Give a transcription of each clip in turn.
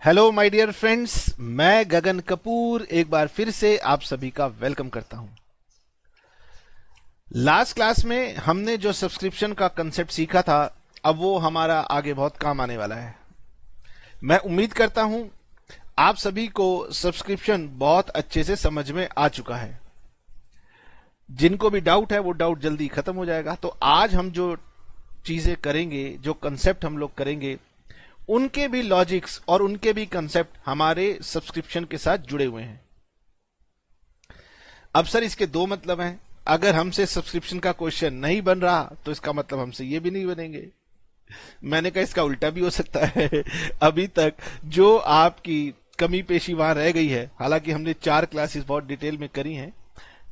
Hello my dear friends, मैं गगन कपूर एक बार फिर से आप सभी का वेलकम करता हूं। लास्ट क्लास में हमने जो सब्सक्रिप्शन का कंसेप्ट सीखा था, अब वो हमारा आगे बहुत काम आने वाला है। मैं उम्मीद करता हूं आप सभी को सब्सक्रिप्शन बहुत अच्छे से समझ में आ चुका है। जिनको भी डाउट है वो डाउट जल्दी खत्म हो जाएगा। तो आज हम जो चीजें करेंगे, जो कंसेप्ट हम लोग करेंगे, उनके भी लॉजिक्स और उनके भी कंसेप्ट हमारे सब्सक्रिप्शन के साथ जुड़े हुए हैं। अब सर इसके दो मतलब हैं। अगर हमसे सब्सक्रिप्शन का क्वेश्चन नहीं बन रहा तो इसका मतलब हमसे ये भी नहीं बनेंगे। मैंने कहा इसका उल्टा भी हो सकता है। अभी तक जो आपकी कमी पेशी वहां रह गई है, हालांकि हमने 4 क्लासेस बहुत डिटेल में करी हैं,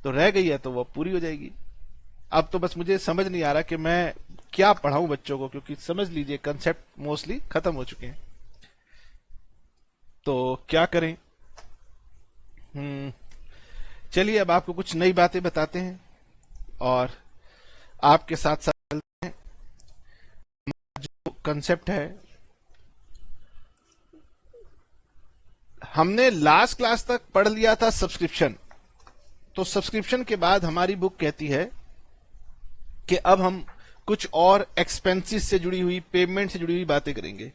तो रह गई है तो वो पूरी हो जाएगी। अब तो बस मुझे समझ नहीं आ रहा कि मैं क्या पढ़ाऊं बच्चों को, क्योंकि समझ लीजिए कंसेप्ट मोस्टली खत्म हो चुके हैं। तो क्या करें? चलिए अब आपको कुछ नई बातें बताते हैं और आपके साथ साथ चलते हैं। जो कंसेप्ट है, हमने लास्ट क्लास तक पढ़ लिया था सब्सक्रिप्शन। तो सब्सक्रिप्शन के बाद हमारी बुक कहती है कि अब हम कुछ और एक्सपेंसेस से जुड़ी हुई, पेमेंट से जुड़ी हुई बातें करेंगे।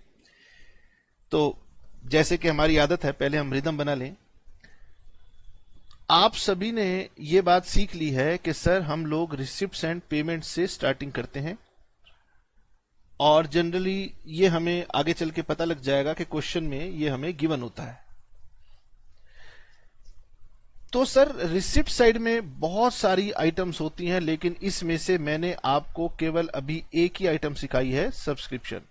तो जैसे कि हमारी आदत है, पहले हम रिदम बना लें। आप सभी ने यह बात सीख ली है कि सर हम लोग रिसिप्ट्स एंड पेमेंट से स्टार्टिंग करते हैं, और जनरली ये हमें आगे चल के पता लग जाएगा कि क्वेश्चन में ये हमें गिवन होता है। तो सर रिसिप्ट साइड में बहुत सारी आइटम्स होती हैं, लेकिन इसमें से मैंने आपको केवल अभी एक ही आइटम सिखाई है, सब्सक्रिप्शन।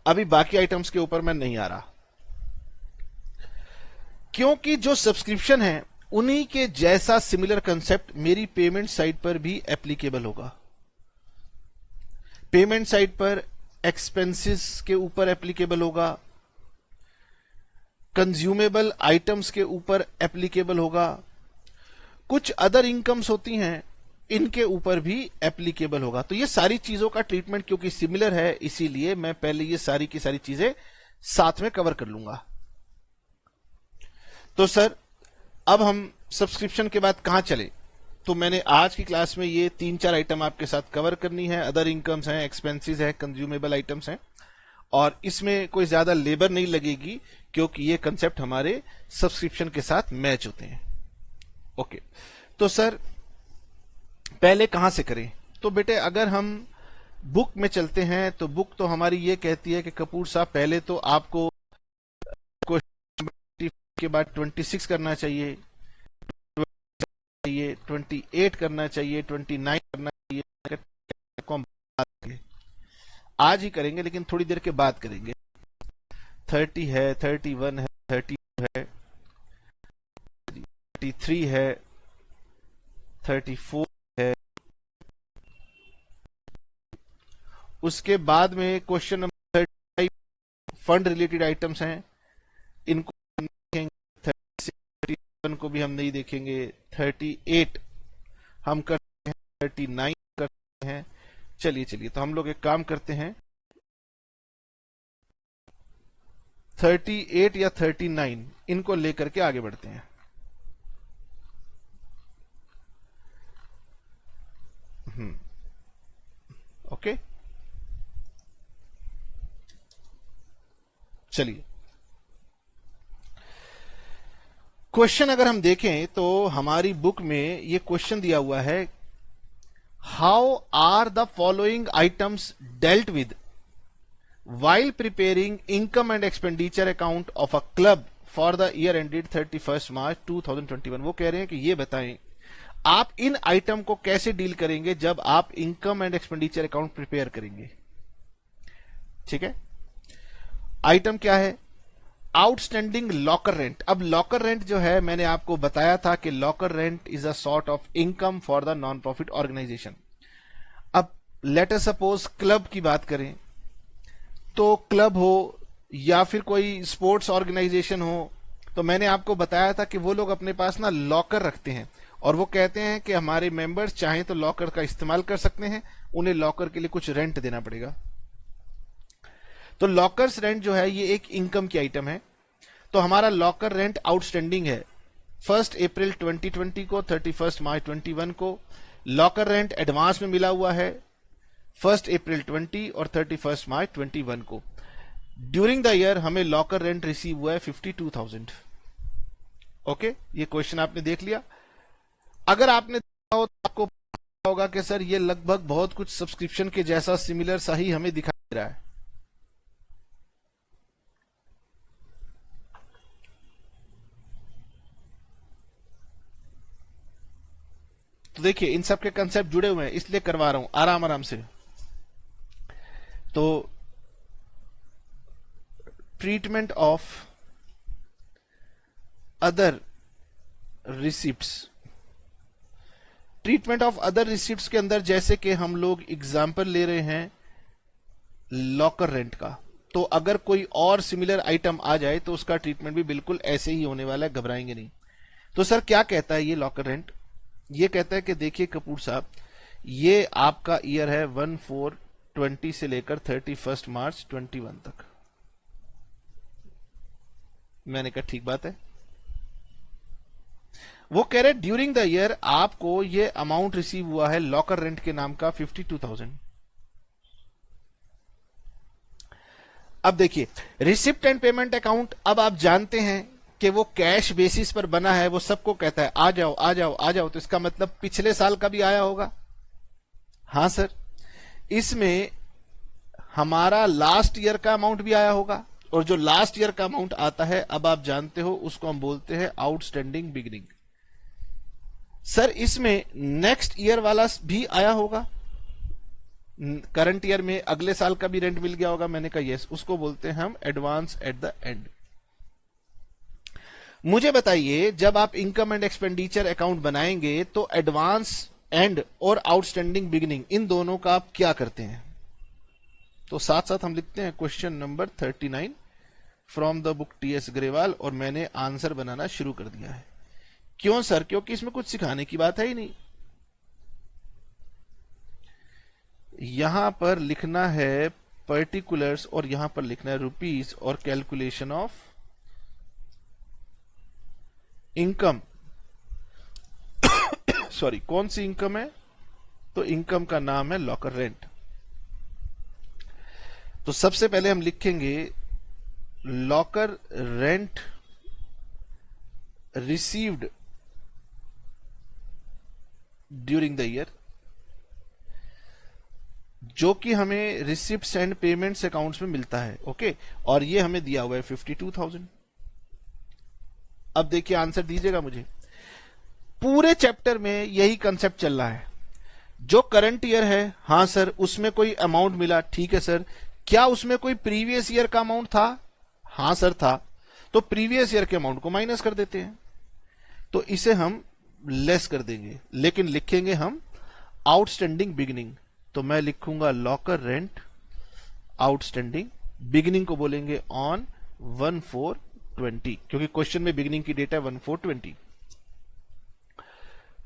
अभी बाकी आइटम्स के ऊपर मैं नहीं आ रहा, क्योंकि जो सब्सक्रिप्शन है उन्हीं के जैसा सिमिलर कंसेप्ट मेरी पेमेंट साइड पर भी एप्लीकेबल होगा। पेमेंट साइड पर एक्सपेंसेस के ऊपर एप्लीकेबल होगा, कंज्यूमेबल आइटम्स के ऊपर एप्लीकेबल होगा, कुछ अदर इनकम्स होती हैं इनके ऊपर भी एप्लीकेबल होगा। तो ये सारी चीजों का ट्रीटमेंट क्योंकि सिमिलर है, इसीलिए मैं पहले ये सारी की सारी चीजें साथ में कवर कर लूंगा। तो सर अब हम सब्सक्रिप्शन के बाद कहां चले? तो मैंने आज की क्लास में ये 3-4 आइटम आपके साथ कवर करनी है। अदर इनकम्स हैं, एक्सपेंसेस हैं, कंज्यूमेबल आइटम्स हैं, और इसमें कोई ज्यादा लेबर नहीं लगेगी क्योंकि ये कंसेप्ट हमारे सब्सक्रिप्शन के साथ मैच होते हैं। ओके, तो सर पहले कहां से करें? तो बेटे अगर हम बुक में चलते हैं तो बुक तो हमारी ये कहती है कि कपूर साहब पहले तो आपको क्वेश्चन के बाद 26 करना चाहिए, 28 करना चाहिए, 29 करना चाहिए। आज ही करेंगे लेकिन थोड़ी देर के बाद करेंगे। 30 है, 31 है, 32 है, 33 है, 34 है। उसके बाद में question number 35 fund related items हैं, इनको देखेंगे। 37 को भी हम नहीं देखेंगे। 38 हम करते हैं, 39 करते हैं। चलिए तो हम लोग एक काम करते हैं, 38 या 39 इनको लेकर के आगे बढ़ते हैं। ओके, चलिए क्वेश्चन अगर हम देखें तो हमारी बुक में ये क्वेश्चन दिया हुआ है, how are the following items dealt with while preparing income and expenditure account of a club for the year ended 31st March 2021। वो कह रहे हैं कि ये बताएं आप इन आइटम को कैसे डील करेंगे जब आप income and expenditure account prepare करेंगे। ठीक है, आइटम क्या है? Outstanding locker rent. अब लॉकर रेंट जो है, मैंने आपको बताया था कि locker rent is a sort of income for the non profit organisation. अब लेट अस सपोज क्लब की बात करें, तो क्लब हो या फिर कोई स्पोर्ट्स ऑर्गेनाइजेशन हो, तो मैंने आपको बताया था कि वो लोग अपने पास ना लॉकर रखते हैं, और वो कहते हैं कि हमारे मेंबर्स चाहें तो लॉकर का इस्तेमाल कर सकते हैं, उन्हें लॉकर के लिए कुछ रेंट देना पड़ेगा। तो लॉकर्स रेंट जो है ये एक इनकम की आइटम है। तो हमारा लॉकर रेंट आउटस्टैंडिंग है 1 अप्रैल 2020 को, 31 मार्च 21 को। लॉकर रेंट एडवांस में मिला हुआ है 1 अप्रैल 20 और 31 मार्च 21 को। ड्यूरिंग द ईयर हमें लॉकर रेंट रिसीव हुआ है 52,000। ओके, ये क्वेश्चन आपने देख लिया। अगर आपने देखा हो तो आपको पता होगा कि सर ये लगभग बहुत कुछ सब्सक्रिप्शन के जैसा सिमिलर सा ही हमें दिखाई दे रहा है। तो देखिए इन सब के कंसेप्ट जुड़े हुए हैं, इसलिए करवा रहा हूं आराम आराम से। तो treatment of other receipts, treatment of other receipts के अंदर जैसे कि हम लोग एग्जाम्पल ले रहे हैं लॉकर रेंट का, तो अगर कोई और सिमिलर आइटम आ जाए तो उसका ट्रीटमेंट भी बिल्कुल ऐसे ही होने वाला है, घबराएंगे नहीं। तो सर क्या कहता है ये लॉकर रेंट? ये कहता है कि देखिए कपूर साहब, ये आपका ईयर है 1/4/20 से लेकर 31 मार्च 21 तक। मैंने कहा ठीक बात है। वो कह रहे ड्यूरिंग द ईयर आपको ये अमाउंट रिसीव हुआ है लॉकर रेंट के नाम का 52,000। अब देखिए रिसिप्ट एंड पेमेंट अकाउंट, अब आप जानते हैं कि वो कैश बेसिस पर बना है, वो सबको कहता है आ जाओ आ जाओ आ जाओ, तो इसका मतलब पिछले साल का भी आया होगा। हां सर, इसमें हमारा लास्ट ईयर का अमाउंट भी आया होगा, और जो लास्ट ईयर का अमाउंट आता है अब आप जानते हो उसको हम बोलते हैं आउटस्टैंडिंग बिगिनिंग। सर इसमें नेक्स्ट ईयर वाला भी आया होगा, करंट ईयर में अगले साल का भी रेंट मिल गया होगा। मैंने कहा यस, उसको बोलते हैं हम एडवांस एट द एंड। मुझे बताइए जब आप इनकम एंड एक्सपेंडिचर अकाउंट बनाएंगे तो एडवांस एंड और आउटस्टैंडिंग बिगिनिंग इन दोनों का आप क्या करते हैं? तो साथ साथ हम लिखते हैं question number 39 from the book T.S.. Grewal, और मैंने आंसर बनाना शुरू कर दिया है। क्यों सर? क्योंकि इसमें कुछ सिखाने की बात है ही नहीं। यहां पर लिखना है पर्टिकुलर्स और यहां पर लिखना है रुपीस और कैलकुलेशन ऑफ इनकम। सॉरी, कौन सी इनकम है? तो इनकम का नाम है लॉकर रेंट। तो सबसे पहले हम लिखेंगे locker rent received during the year, जो कि हमें रिसिप्ट्स एंड पेमेंट्स अकाउंट्स में मिलता है। ओके, और ये हमें दिया हुआ है 52,000। अब देखिए आंसर दीजिएगा मुझे। पूरे चैप्टर में यही कंसेप्ट चल रहा है। जो करंट ईयर है, हां सर उसमें कोई अमाउंट मिला, ठीक है सर। क्या उसमें कोई प्रीवियस ईयर का अमाउंट था? हां सर था। तो प्रीवियस ईयर के अमाउंट को माइनस कर देते हैं, तो इसे हम लेस कर देंगे, लेकिन लिखेंगे हम आउटस्टैंडिंग बिगिनिंग। तो मैं लिखूंगा लॉकर रेंट आउटस्टैंडिंग, बिगिनिंग को बोलेंगे ऑन 1/4/20, क्योंकि क्वेश्चन में बिगिनिंग की डेट है 1/4/20।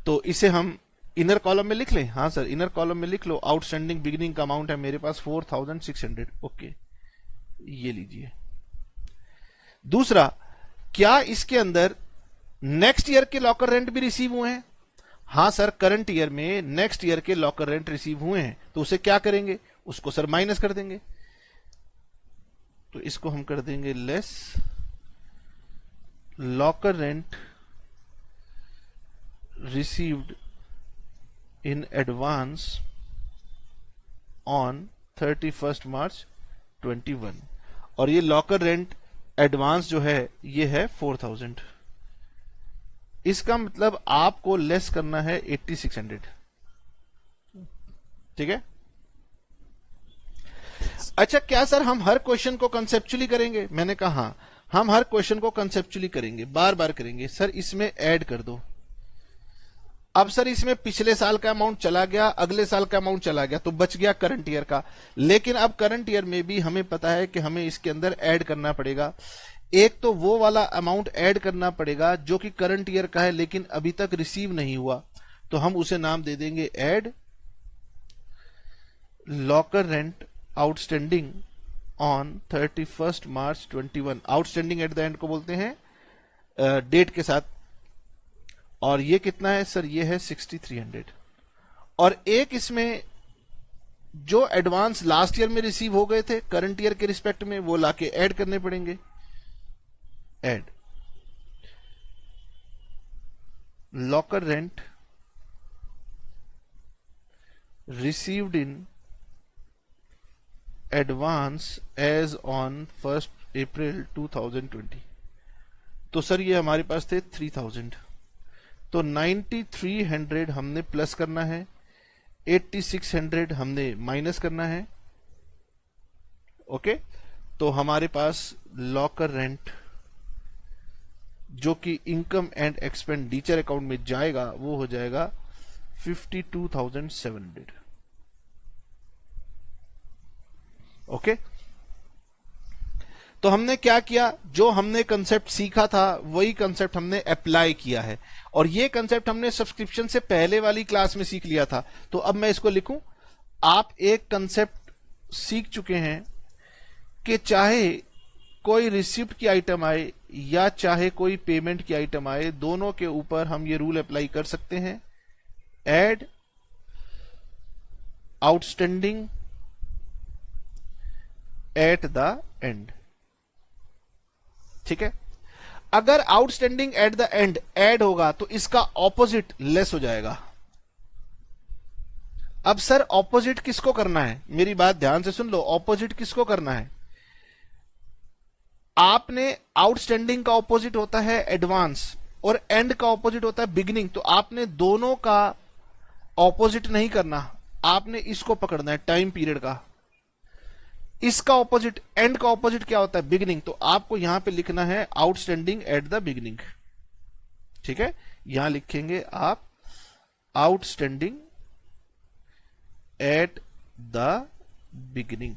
तो इसे हम इनर कॉलम में लिख लें। हाँ सर, इनर कॉलम में लिख लो। आउटस्टैंडिंग बिगिनिंग का अमाउंट है मेरे पास 4,600। ओके, ये लीजिए। दूसरा, क्या इसके अंदर नेक्स्ट ईयर के लॉकर रेंट भी रिसीव हुए हैं? हाँ सर, करंट ईयर में नेक्स्ट ईयर के लॉकर रेंट रिसीव हुए हैं। तो उसे क्या करेंगे? उसको सर माइनस कर देंगे। तो इसको हम कर देंगे less locker rent received in advance on 31 मार्च 21। और ये लॉकर रेंट एडवांस जो है ये है 4,000। इसका मतलब आपको लेस करना है 8,600। ठीक है। अच्छा, क्या सर हम हर क्वेश्चन को कंसेप्चुअली करेंगे? मैंने कहा हाँ, हम हर क्वेश्चन को कंसेप्चुअली करेंगे, बार बार करेंगे। सर इसमें ऐड कर दो। अब सर इसमें पिछले साल का अमाउंट चला गया, अगले साल का अमाउंट चला गया, तो बच गया करंट ईयर का। लेकिन अब करंट ईयर में भी हमें पता है कि हमें इसके अंदर ऐड करना पड़ेगा। एक तो वो वाला अमाउंट ऐड करना पड़ेगा जो कि करंट ईयर का है लेकिन अभी तक रिसीव नहीं हुआ, तो हम उसे नाम दे देंगे add locker rent outstanding on 31 March 21। Outstanding at the and को बोलते हैं डेट के साथ, और ये कितना है सर, ये है 6300। और एक इसमें जो एडवांस लास्ट ईयर में रिसीव हो गए थे करंट ईयर के रिस्पेक्ट में, वो लाके ऐड करने पड़ेंगे। Add locker rent received in advance as on 1st April 2020। तो सर ये हमारे पास थे 3000, तो 9300 हमने प्लस करना है, 8600 हमने माइनस करना है। ओके, तो हमारे पास लॉकर रेंट जो कि इनकम एंड एक्सपेंडिचर अकाउंट में जाएगा वो हो जाएगा 52,700। ओके, तो हमने क्या किया, जो हमने कंसेप्ट सीखा था वही कंसेप्ट हमने अप्लाई किया है, और ये कंसेप्ट हमने सब्सक्रिप्शन से पहले वाली क्लास में सीख लिया था। तो अब मैं इसको लिखूं, आप एक कंसेप्ट सीख चुके हैं कि चाहे कोई रिसिप्ट की आइटम आए या चाहे कोई पेमेंट की आइटम आए, दोनों के ऊपर हम ये रूल अप्लाई कर सकते हैं, add outstanding at the end. ठीक है, अगर outstanding at the end add होगा तो इसका ऑपोजिट लेस हो जाएगा। अब सर ऑपोजिट किसको करना है, मेरी बात ध्यान से सुन लो, ऑपोजिट किसको करना है। आपने आउटस्टैंडिंग का ऑपोजिट होता है एडवांस और एंड का ऑपोजिट होता है बिगिनिंग, तो आपने दोनों का ऑपोजिट नहीं करना, आपने इसको पकड़ना है टाइम पीरियड का। इसका ऑपोजिट, एंड का ऑपोजिट क्या होता है, बिगिनिंग, तो आपको यहां पे लिखना है आउटस्टैंडिंग एट द बिगिनिंग। ठीक है, यहां लिखेंगे आप आउटस्टैंडिंग एट द बिगिनिंग।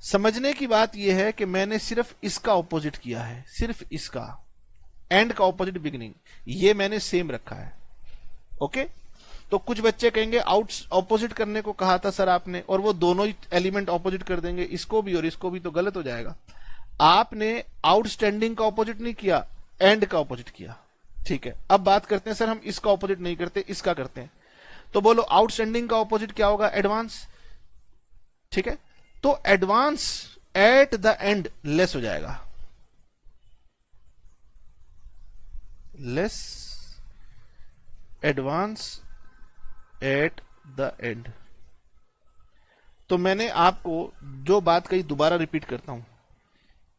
समझने की बात यह है कि मैंने सिर्फ इसका ऑपोजिट किया है, सिर्फ इसका, एंड का ऑपोजिट बिगिनिंग, ये मैंने सेम रखा है। ओके, तो कुछ बच्चे कहेंगे आउट ऑपोजिट करने को कहा था सर आपने, और वो दोनों ही एलिमेंट ऑपोजिट कर देंगे, इसको भी और इसको भी, तो गलत हो जाएगा। आपने आउटस्टैंडिंग का ऑपोजिट नहीं किया, एंड का ऑपोजिट किया। ठीक है, अब बात करते हैं सर हम इसका ऑपोजिट नहीं करते, इसका करते हैं। तो बोलो आउटस्टैंडिंग का ऑपोजिट क्या होगा, एडवांस। ठीक है, तो advance at the and less हो जाएगा, less advance at the and. तो मैंने आपको जो बात कही दोबारा रिपीट करता हूं,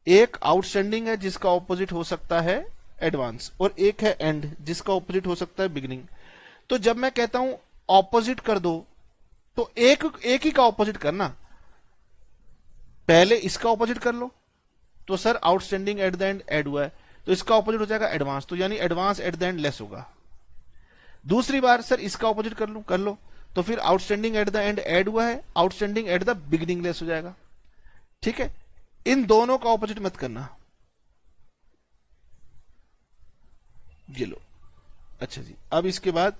एक आउटस्टैंडिंग है जिसका ऑपोजिट हो सकता है एडवांस, और एक है एंड जिसका ऑपोजिट हो सकता है बिगिनिंग। तो जब मैं कहता हूं ऑपोजिट कर दो, तो एक ही का ऑपोजिट करना, पहले इसका ऑपोजिट कर लो। तो sir outstanding at the end add हुआ है, तो इसका ऑपोजिट हो जाएगा एडवांस, तो यानी advance at the and less होगा। दूसरी बार सर इसका ऑपोजिट कर लो, तो फिर outstanding at the end add हुआ है, outstanding at the beginning less हो जाएगा। ठीक है, इन दोनों का ऑपोजिट मत करना। ये लो, अच्छा जी, अब इसके बाद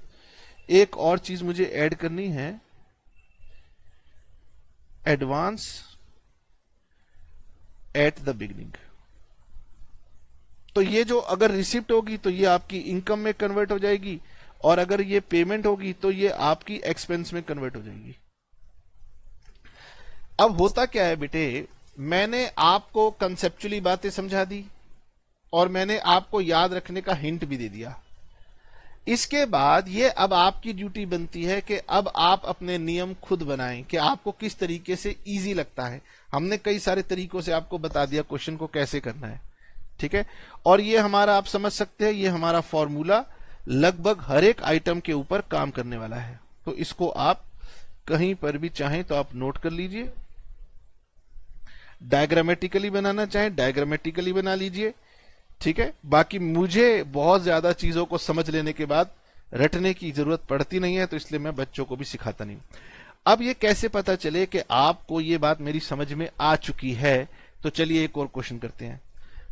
एक और चीज मुझे ऐड करनी है, एडवांस एट द बिगिनिंग। तो ये जो अगर रिसिप्ट होगी तो ये आपकी इनकम में कन्वर्ट हो जाएगी, और अगर ये पेमेंट होगी तो ये आपकी एक्सपेंस में कन्वर्ट हो जाएगी। अब होता क्या है बेटे, मैंने आपको कंसेप्चुअली बातें समझा दी और मैंने आपको याद रखने का हिंट भी दे दिया। इसके बाद ये अब आपकी ड्यूटी बनती है कि अब आप अपने नियम खुद बनाएं कि आपको किस तरीके से इजी लगता है। हमने कई सारे तरीकों से आपको बता दिया क्वेश्चन को कैसे करना है। ठीक है, और ये हमारा आप समझ सकते हैं, ये हमारा फॉर्मूला लगभग हर एक आइटम के ऊपर काम करने वाला है। तो इसको आप कहीं पर भी चाहें तो आप नोट कर लीजिए, डायग्रामेटिकली बनाना चाहें डायग्रामेटिकली बना लीजिए। ठीक है, बाकी मुझे बहुत ज्यादा चीजों को समझ लेने के बाद रटने की जरूरत पड़ती नहीं है, तो इसलिए मैं बच्चों को भी सिखाता नहीं। अब ये कैसे पता चले कि आपको ये बात मेरी समझ में आ चुकी है, तो चलिए एक और क्वेश्चन करते हैं।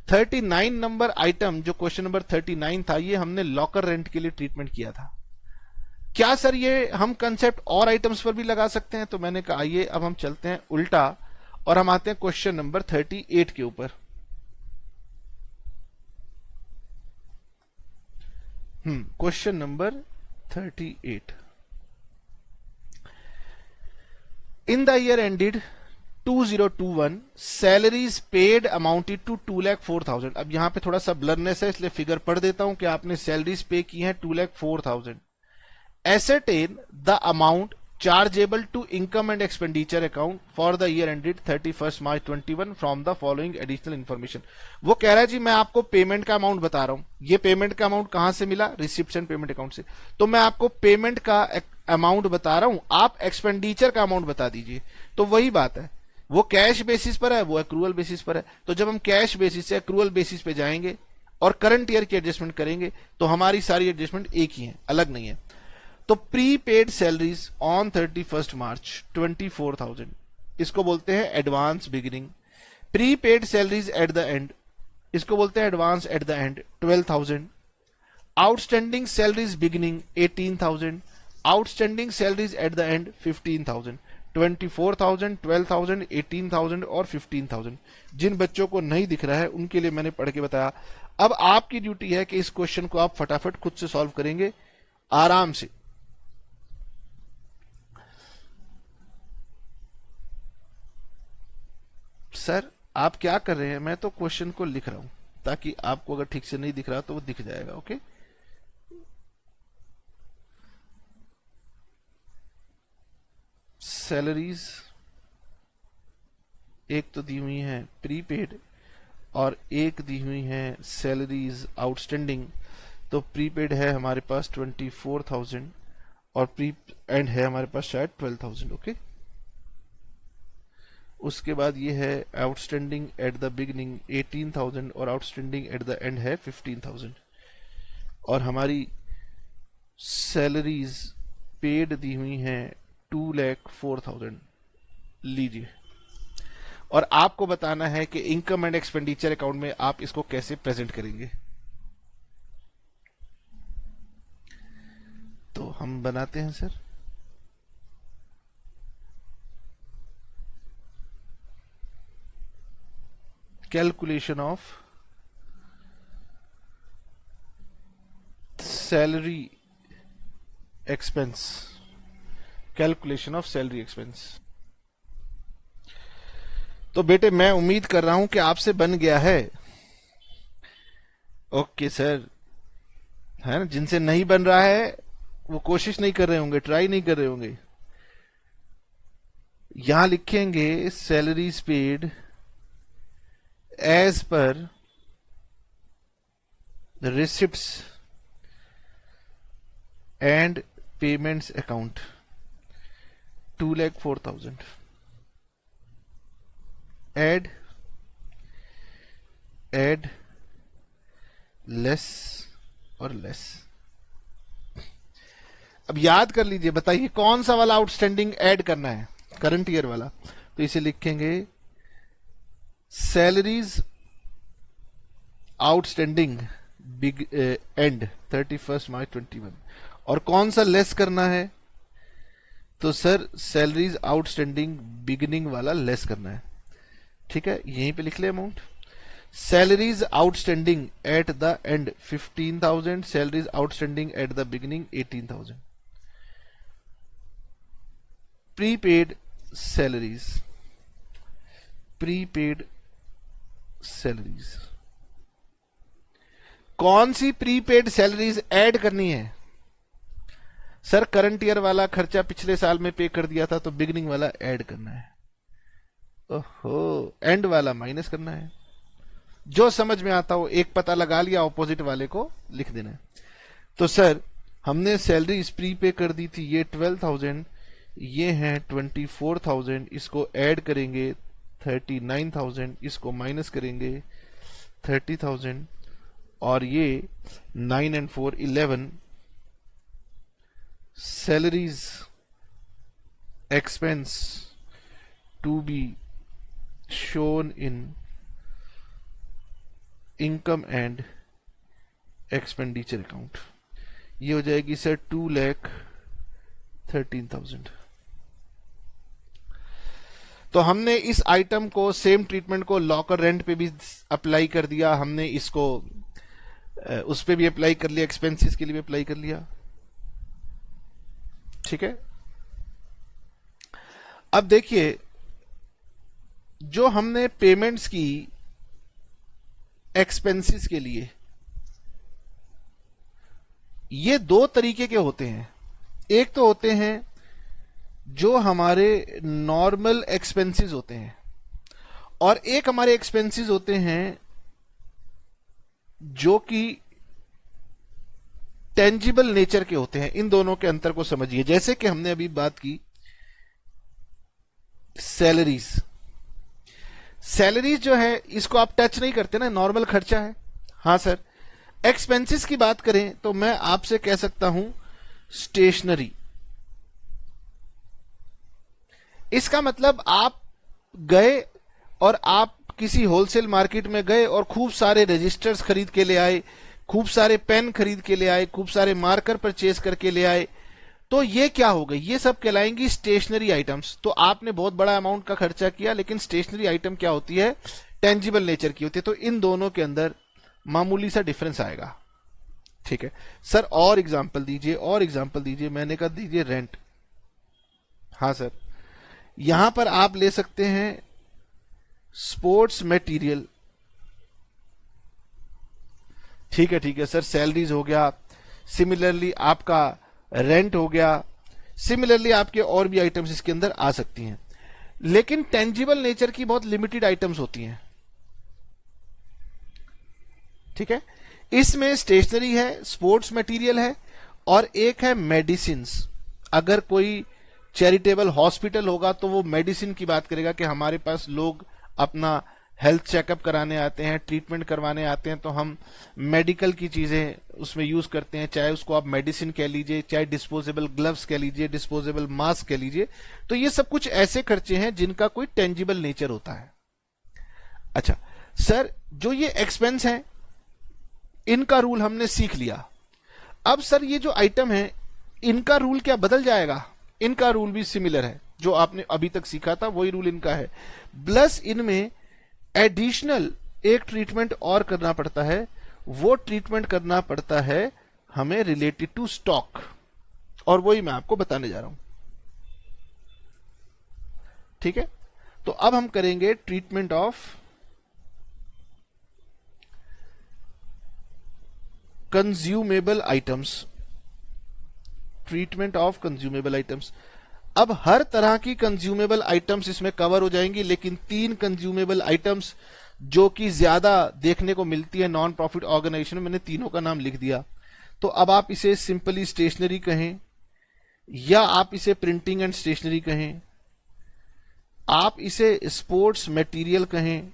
39 नंबर आइटम, जो क्वेश्चन नंबर 39 था, ये हमने लॉकर रेंट के लिए ट्रीटमेंट किया था। क्या सर ये हम कंसेप्ट और आइटम्स पर भी लगा सकते हैं? तो मैंने कहा आइए अब हम चलते हैं उल्टा और हम आते हैं क्वेश्चन नंबर 38 के ऊपर। Question number 38। In the year ended 2021 salaries paid amounted to 2,04,000। अब यहां पे थोड़ा सा ब्लरनेस है इसलिए फिगर पढ़ देता हूं कि आपने सैलरीज पे की हैं 2,04,000। ascertain the amount chargeable to income and expenditure account for the year ended 31st March 21 from the following additional information। वो कह रहा है जी मैं आपको पेमेंट का अमाउंट बता रहा हूं। ये पेमेंट का अमाउंट कहां से मिला? रिसिप्ट्स एंड पेमेंट अकाउंट से। तो मैं आपको पेमेंट का अमाउंट बता रहा हूं, आप एक्सपेंडिचर का अमाउंट बता दीजिए। तो वही बात है, वो कैश बेसिस पर है, वो एक्रूअल बेसिस पर है। तो जब हम कैश बेसिस से एक्रूअल बेसिस पे जाएंगे और करंट ईयर की एडजस्टमेंट करेंगे तो हमारी सारी एडजस्टमेंट एक ही है, अलग नहीं है। तो pre paid salaries on 31st मार्च 24,000, इसको बोलते हैं advance beginning. Pre paid salaries at the and, इसको बोलते हैं advance at the and 12,000। Outstanding salaries beginning 18,000, outstanding salaries at the and 15,000। 24,000, 12,000, 18,000 और 15,000। जिन बच्चों को नहीं दिख रहा है उनके लिए मैंने पढ़ के बताया। अब आपकी ड्यूटी है कि इस क्वेश्चन को आप फटाफट खुद से सॉल्व करेंगे आराम से। सर आप क्या कर रहे हैं? मैं तो क्वेश्चन को लिख रहा हूं ताकि आपको अगर ठीक से नहीं दिख रहा तो वो दिख जाएगा। ओके, सैलरीज एक तो दी हुई है प्रीपेड और एक दी हुई है सैलरीज आउटस्टैंडिंग। तो प्रीपेड है हमारे पास 24,000 और प्री एंड है हमारे पास शायद 12,000। ओके, उसके बाद ये है आउटस्टैंडिंग एट द बिगिनिंग 18,000 और आउटस्टैंडिंग एट द एंड है 15,000। और हमारी सैलरीज पेड दी हुई हैं 2,04,000 लीजिए। और आपको बताना है कि इनकम एंड एक्सपेंडिचर अकाउंट में आप इसको कैसे प्रेजेंट करेंगे। तो हम बनाते हैं sir. Calculation of salary expense, calculation of salary expense. तो बेटे मैं उम्मीद कर रहा हूं कि आपसे बन गया है। ओके सर, है ना? जिनसे नहीं बन रहा है वो कोशिश नहीं कर रहे होंगे, ट्राई नहीं कर रहे होंगे। यहां लिखेंगे salaries paid as per receipts and payments account 2,04,000। Add less और लेस। अब याद कर लीजिए, बताइए कौन सा वाला आउटस्टैंडिंग ऐड करना है? करंट ईयर वाला। तो इसे लिखेंगे salaries outstanding big and 31st मार्च 21। और कौन सा लेस करना है? तो सर सैलरीज आउटस्टैंडिंग बिगिनिंग वाला लेस करना है। ठीक है, यहीं पे लिख ले amount. Salaries outstanding at the and 15,000, salaries outstanding at the beginning 18,000। Prepaid salaries, prepaid salaries. कौन सी प्रीपेड सैलरीज ऐड करनी है? सर करंट ईयर वाला खर्चा पिछले साल में पे कर दिया था तो बिगिनिंग वाला ऐड करना है। ओहो, एंड वाला माइनस करना है। जो समझ में आता हो एक पता लगा लिया, ऑपोजिट वाले को लिख देना है। तो सर हमने सैलरी प्री पे कर दी थी, ये 12,000, ये है 24,000, इसको ऐड करेंगे 39,000, इसको माइनस करेंगे 30,000 और ये 9 and 4 11। Salaries expense to be shown in income and expenditure account। ये हो जाएगी सर 2,04,000 13,000। तो हमने इस आइटम को, सेम ट्रीटमेंट को लॉकर रेंट पे भी अप्लाई कर दिया, हमने इसको उस पे भी अप्लाई कर लिया, एक्सपेंसेस के लिए भी अप्लाई कर लिया। ठीक है, अब देखिए जो हमने पेमेंट्स की एक्सपेंसेस के लिए, ये दो तरीके के होते हैं। एक तो होते हैं जो हमारे नॉर्मल एक्सपेंसेस होते हैं, और एक हमारे एक्सपेंसेस होते हैं जो कि टेंजिबल नेचर के होते हैं। इन दोनों के अंतर को समझिए। जैसे कि हमने अभी बात की सैलरीज, सैलरीज जो है इसको आप टच नहीं करते ना, नॉर्मल खर्चा है। हां सर, एक्सपेंसेस की बात करें तो मैं आपसे कह सकता हूं स्टेशनरी। इसका मतलब आप गए और आप किसी होलसेल मार्केट में गए और खूब सारे रजिस्टर्स खरीद के ले आए, खूब सारे पेन खरीद के ले आए, खूब सारे मार्कर परचेज करके ले आए, तो ये क्या हो गई, ये सब कहलाएंगी स्टेशनरी आइटम्स। तो आपने बहुत बड़ा अमाउंट का खर्चा किया, लेकिन स्टेशनरी आइटम क्या होती है, टेंजिबल नेचर की होती है। तो इन दोनों के अंदर मामूली सा डिफरेंस आएगा। ठीक है सर, और एग्जांपल दीजिए, और एग्जांपल दीजिए। मैंने कहा दीजिए रेंट। हाँ सर, यहां पर आप ले सकते हैं स्पोर्ट्स मटेरियल। ठीक है सर, सैलरीज हो गया, सिमिलरली आपका रेंट हो गया, सिमिलरली आपके और भी आइटम्स इसके अंदर आ सकती हैं। लेकिन टेंजिबल नेचर की बहुत लिमिटेड आइटम्स होती हैं। ठीक है, इसमें स्टेशनरी है, स्पोर्ट्स मटेरियल है, और एक है मेडिसिन। अगर कोई चैरिटेबल हॉस्पिटल होगा तो वो मेडिसिन की बात करेगा कि हमारे पास लोग अपना हेल्थ चेकअप कराने आते हैं, ट्रीटमेंट करवाने आते हैं, तो हम मेडिकल की चीजें उसमें यूज करते हैं, चाहे उसको आप मेडिसिन कह लीजिए, चाहे डिस्पोजेबल ग्लव्स कह लीजिए, डिस्पोजेबल मास्क कह लीजिए। तो ये सब कुछ ऐसे खर्चे हैं जिनका कोई टेंजिबल नेचर होता है। अच्छा सर, जो ये एक्सपेंस है इनका रूल हमने सीख लिया। अब सर ये जो आइटम है इनका रूल क्या बदल जाएगा? इनका रूल भी सिमिलर है, जो आपने अभी तक सीखा था वही रूल इनका है, प्लस इनमें एडिशनल एक ट्रीटमेंट और करना पड़ता है। वो ट्रीटमेंट करना पड़ता है हमें रिलेटेड टू स्टॉक, और वही मैं आपको बताने जा रहा हूं। ठीक है, तो अब हम करेंगे treatment of consumable items. Treatment of consumable items. अब हर तरह की कंज्यूमेबल आइटम्स इसमें कवर हो जाएंगी, लेकिन 3 कंज्यूमेबल आइटम्स जो कि ज्यादा देखने को मिलती है नॉन प्रॉफिट ऑर्गेनाइजेशन में, मैंने तीनों का नाम लिख दिया। तो अब आप इसे सिंपली स्टेशनरी कहें, या आप इसे प्रिंटिंग एंड स्टेशनरी कहें, आप इसे स्पोर्ट्स मटेरियल कहें,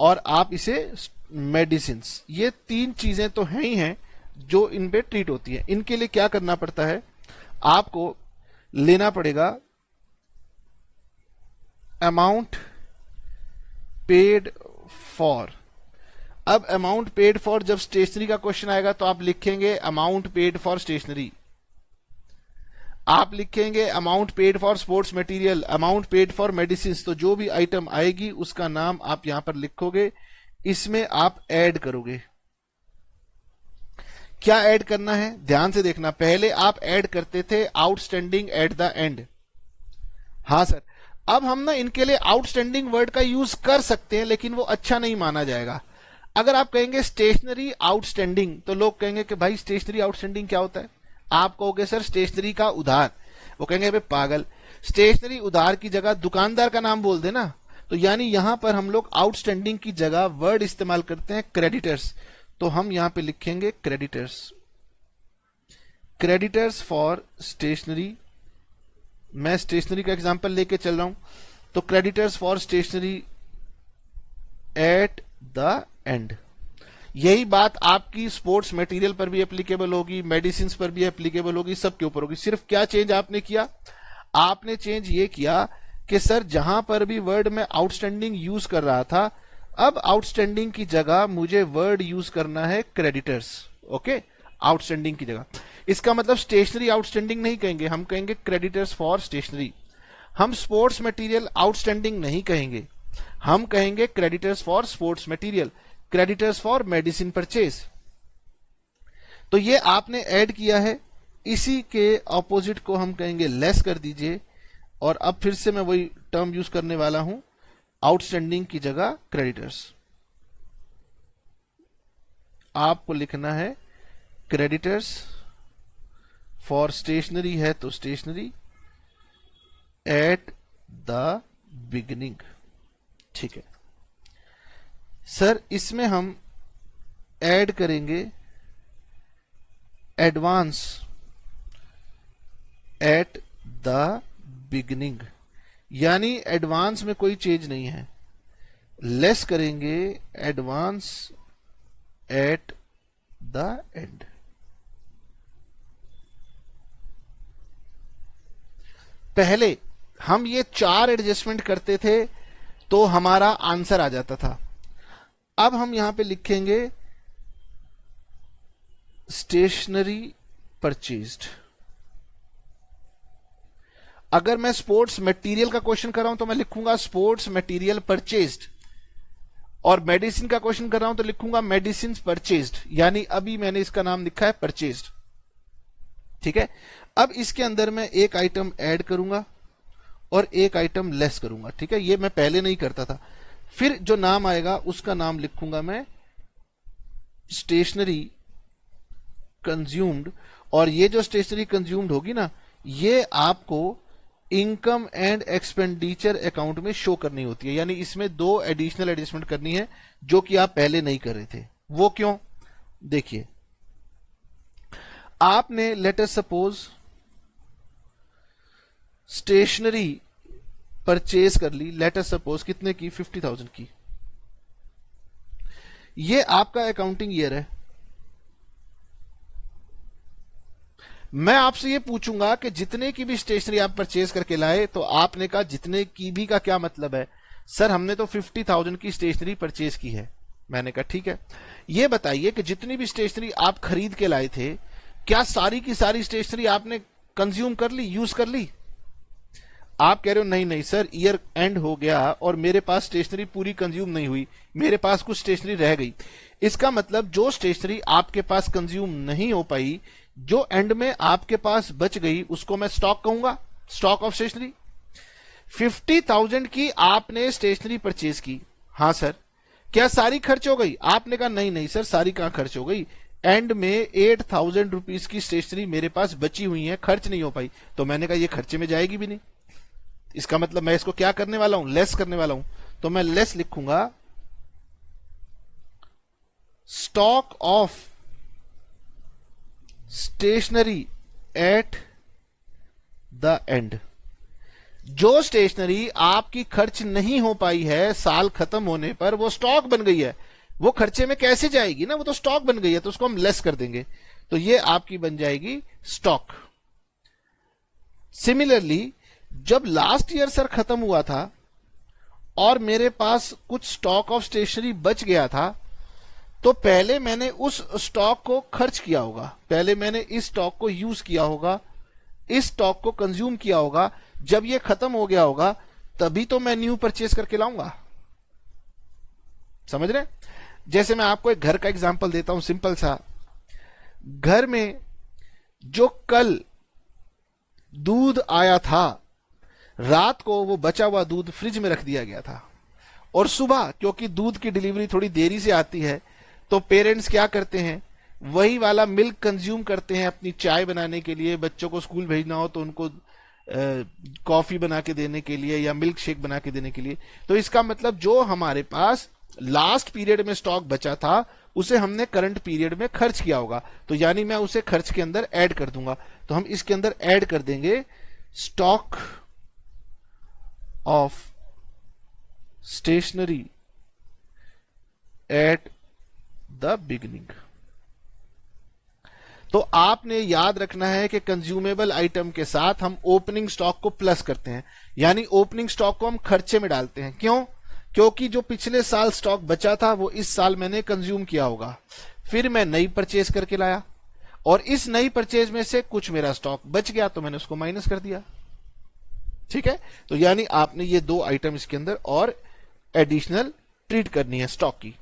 और आप इसे मेडिसिन। ये 3 चीजें तो हैं ही हैं जो इन पे ट्रीट होती है। इनके लिए क्या करना पड़ता है, आपको लेना पड़ेगा अमाउंट पेड फॉर। अब अमाउंट पेड फॉर, जब स्टेशनरी का क्वेश्चन आएगा तो आप लिखेंगे अमाउंट पेड फॉर स्टेशनरी, आप लिखेंगे amount paid for sports material, amount paid for medicine. तो जो भी आइटम आएगी उसका नाम आप यहां पर लिखोगे, इसमें आप ऐड करोगे। क्या ऐड करना है, ध्यान से देखना। पहले आप ऐड करते थे आउटस्टैंडिंग एट द एंड। हां सर, अब हम ना इनके लिए आउटस्टैंडिंग वर्ड का यूज कर सकते हैं, लेकिन वो अच्छा नहीं माना जाएगा। अगर आप कहेंगे स्टेशनरी आउटस्टैंडिंग, तो लोग कहेंगे कि भाई स्टेशनरी आउटस्टैंडिंग क्या होता है। आप कहोगे सर स्टेशनरी का उधार, वो कहेंगे भाई पागल, स्टेशनरी उधार की जगह दुकानदार का नाम बोल देना। तो यानी यहां पर हम लोग आउटस्टैंडिंग की जगह वर्ड इस्तेमाल करते हैं क्रेडिटर्स। तो हम यहां पे लिखेंगे क्रेडिटर्स, क्रेडिटर्स फॉर स्टेशनरी। मैं स्टेशनरी का एग्जांपल लेके चल रहा हूं, तो creditors for stationery at the end. यही बात आपकी स्पोर्ट्स मटेरियल पर भी एप्लीकेबल होगी, मेडिसिन पर भी एप्लीकेबल होगी, सबके ऊपर होगी। सिर्फ क्या चेंज आपने किया, आपने चेंज ये किया कि सर जहां पर भी वर्ड में आउटस्टैंडिंग यूज कर रहा था, अब आउटस्टैंडिंग की जगह मुझे वर्ड यूज करना है क्रेडिटर्स। ओके, आउटस्टैंडिंग की जगह। इसका मतलब स्टेशनरी आउटस्टैंडिंग नहीं कहेंगे, हम कहेंगे क्रेडिटर्स फॉर स्टेशनरी। हम स्पोर्ट्स मटेरियल आउटस्टैंडिंग नहीं कहेंगे, हम कहेंगे creditors for sports material, creditors for medicine purchase. तो ये आपने ऐड किया है, इसी के ऑपोजिट को हम कहेंगे लेस कर दीजिए। और अब फिर से मैं वही टर्म यूज करने वाला हूं, आउटस्टैंडिंग की जगह क्रेडिटर्स। आपको लिखना है क्रेडिटर्स फॉर स्टेशनरी है तो स्टेशनरी एट द बिगिनिंग। ठीक है सर, इसमें हम ऐड करेंगे एडवांस एट द बिगिनिंग, यानी एडवांस में कोई चेंज नहीं है। लेस करेंगे एडवांस एट द एंड। पहले हम ये 4 एडजस्टमेंट करते थे तो हमारा आंसर आ जाता था। अब हम यहां पे लिखेंगे स्टेशनरी परचेज्ड। अगर मैं स्पोर्ट्स मटेरियल का क्वेश्चन कर रहा हूं तो मैं लिखूंगा स्पोर्ट्स मटेरियल परचेज्ड, और मेडिसिन का क्वेश्चन कर रहा हूं तो लिखूंगा मेडिसिन परचेज्ड, यानी अभी मैंने इसका नाम लिखा है परचेज्ड। ठीक है, अब इसके अंदर मैं एक आइटम ऐड करूंगा और एक आइटम लेस करूंगा। ठीक है, ये मैं पहले नहीं करता था। फिर जो नाम आएगा उसका नाम लिखूंगा मैं स्टेशनरी कंज्यूम्ड, और ये जो स्टेशनरी कंज्यूम्ड होगी ना, ये आपको इनकम एंड एक्सपेंडिचर अकाउंट में शो करनी होती है, यानी इसमें 2 एडिशनल एडजस्टमेंट करनी है जो कि आप पहले नहीं कर रहे थे। वो क्यों? देखिए, आपने let us suppose stationery purchase कर ली, लेट अस सपोज कितने की? 50,000 की। ये आपका अकाउंटिंग ईयर है। मैं आपसे ये पूछूंगा कि जितने की भी स्टेशनरी आप परचेज करके लाए, तो आपने कहा जितने की भी का क्या मतलब है? सर हमने तो 50,000 की स्टेशनरी परचेज की है। मैंने कहा ठीक है, ये बताइए कि जितनी भी स्टेशनरी आप खरीद के लाए थे, क्या सारी की सारी स्टेशनरी आपने कंज्यूम कर ली, यूज कर ली? आप कह रहे हो नहीं नहीं सर, ईयर एंड हो गया और मेरे पास स्टेशनरी पूरी कंज्यूम नहीं हुई, मेरे पास कुछ स्टेशनरी रह गई। इसका मतलब जो स्टेशनरी आपके पास कंज्यूम नहीं हो पाई, जो एंड में आपके पास बच गई, उसको मैं स्टॉक कहूंगा, स्टॉक ऑफ स्टेशनरी। 50,000 की आपने स्टेशनरी परचेज की, हाँ सर, क्या सारी खर्च हो गई? आपने कहा नहीं नहीं सर, सारी कहां खर्च हो गई, एंड में 8,000 रुपीज की स्टेशनरी मेरे पास बची हुई है, खर्च नहीं हो पाई। तो मैंने कहा ये खर्चे में जाएगी भी नहीं। इसका मतलब मैं इसको क्या करने वाला हूं? लेस करने वाला हूं। तो मैं लेस लिखूंगा stock of stationery at the end. जो स्टेशनरी आपकी खर्च नहीं हो पाई है साल खत्म होने पर, वो स्टॉक बन गई है, वो खर्चे में कैसे जाएगी ना, वो तो स्टॉक बन गई है, तो उसको हम लेस कर देंगे, तो ये आपकी बन जाएगी स्टॉक। सिमिलरली जब लास्ट ईयर सर खत्म हुआ था और मेरे पास कुछ स्टॉक ऑफ स्टेशनरी बच गया था, तो पहले मैंने उस स्टॉक को खर्च किया होगा, पहले मैंने इस स्टॉक को यूज किया होगा, इस स्टॉक को कंज्यूम किया होगा। जब ये खत्म हो गया होगा तभी तो मैं न्यू परचेज करके लाऊंगा। समझ रहे? जैसे मैं आपको एक घर का एग्जांपल देता हूं, सिंपल सा। घर में जो कल दूध आया था, रात को वो बचा हुआ दूध फ्रिज में रख दिया गया था, और सुबह क्योंकि दूध की डिलीवरी थोड़ी देरी से आती है, तो पेरेंट्स क्या करते हैं, वही वाला मिल्क कंज्यूम करते हैं अपनी चाय बनाने के लिए। बच्चों को स्कूल भेजना हो तो उनको कॉफी बना के देने के लिए या मिल्क शेक बना के देने के लिए। तो इसका मतलब जो हमारे पास लास्ट पीरियड में स्टॉक बचा था, उसे हमने करंट पीरियड में खर्च किया होगा, तो यानी मैं उसे खर्च के अंदर ऐड कर दूंगा। तो हम इसके अंदर ऐड कर देंगे stock of stationery at the beginning. तो आपने याद रखना है कि कंज्यूमेबल आइटम के साथ हम ओपनिंग स्टॉक को प्लस करते हैं, यानी ओपनिंग स्टॉक को हम खर्चे में डालते हैं। क्यों? क्योंकि जो पिछले साल स्टॉक बचा था वो इस साल मैंने कंज्यूम किया होगा, फिर मैं नई परचेज करके लाया। और इस नई परचेज में से कुछ मेरा स्टॉक बच गया तो मैंने उसको माइनस कर दिया। ठीक है, तो यानी आपने ये दो आइटम इसके अंदर और एडिशनल ट्रीट करनी है स्टॉक की।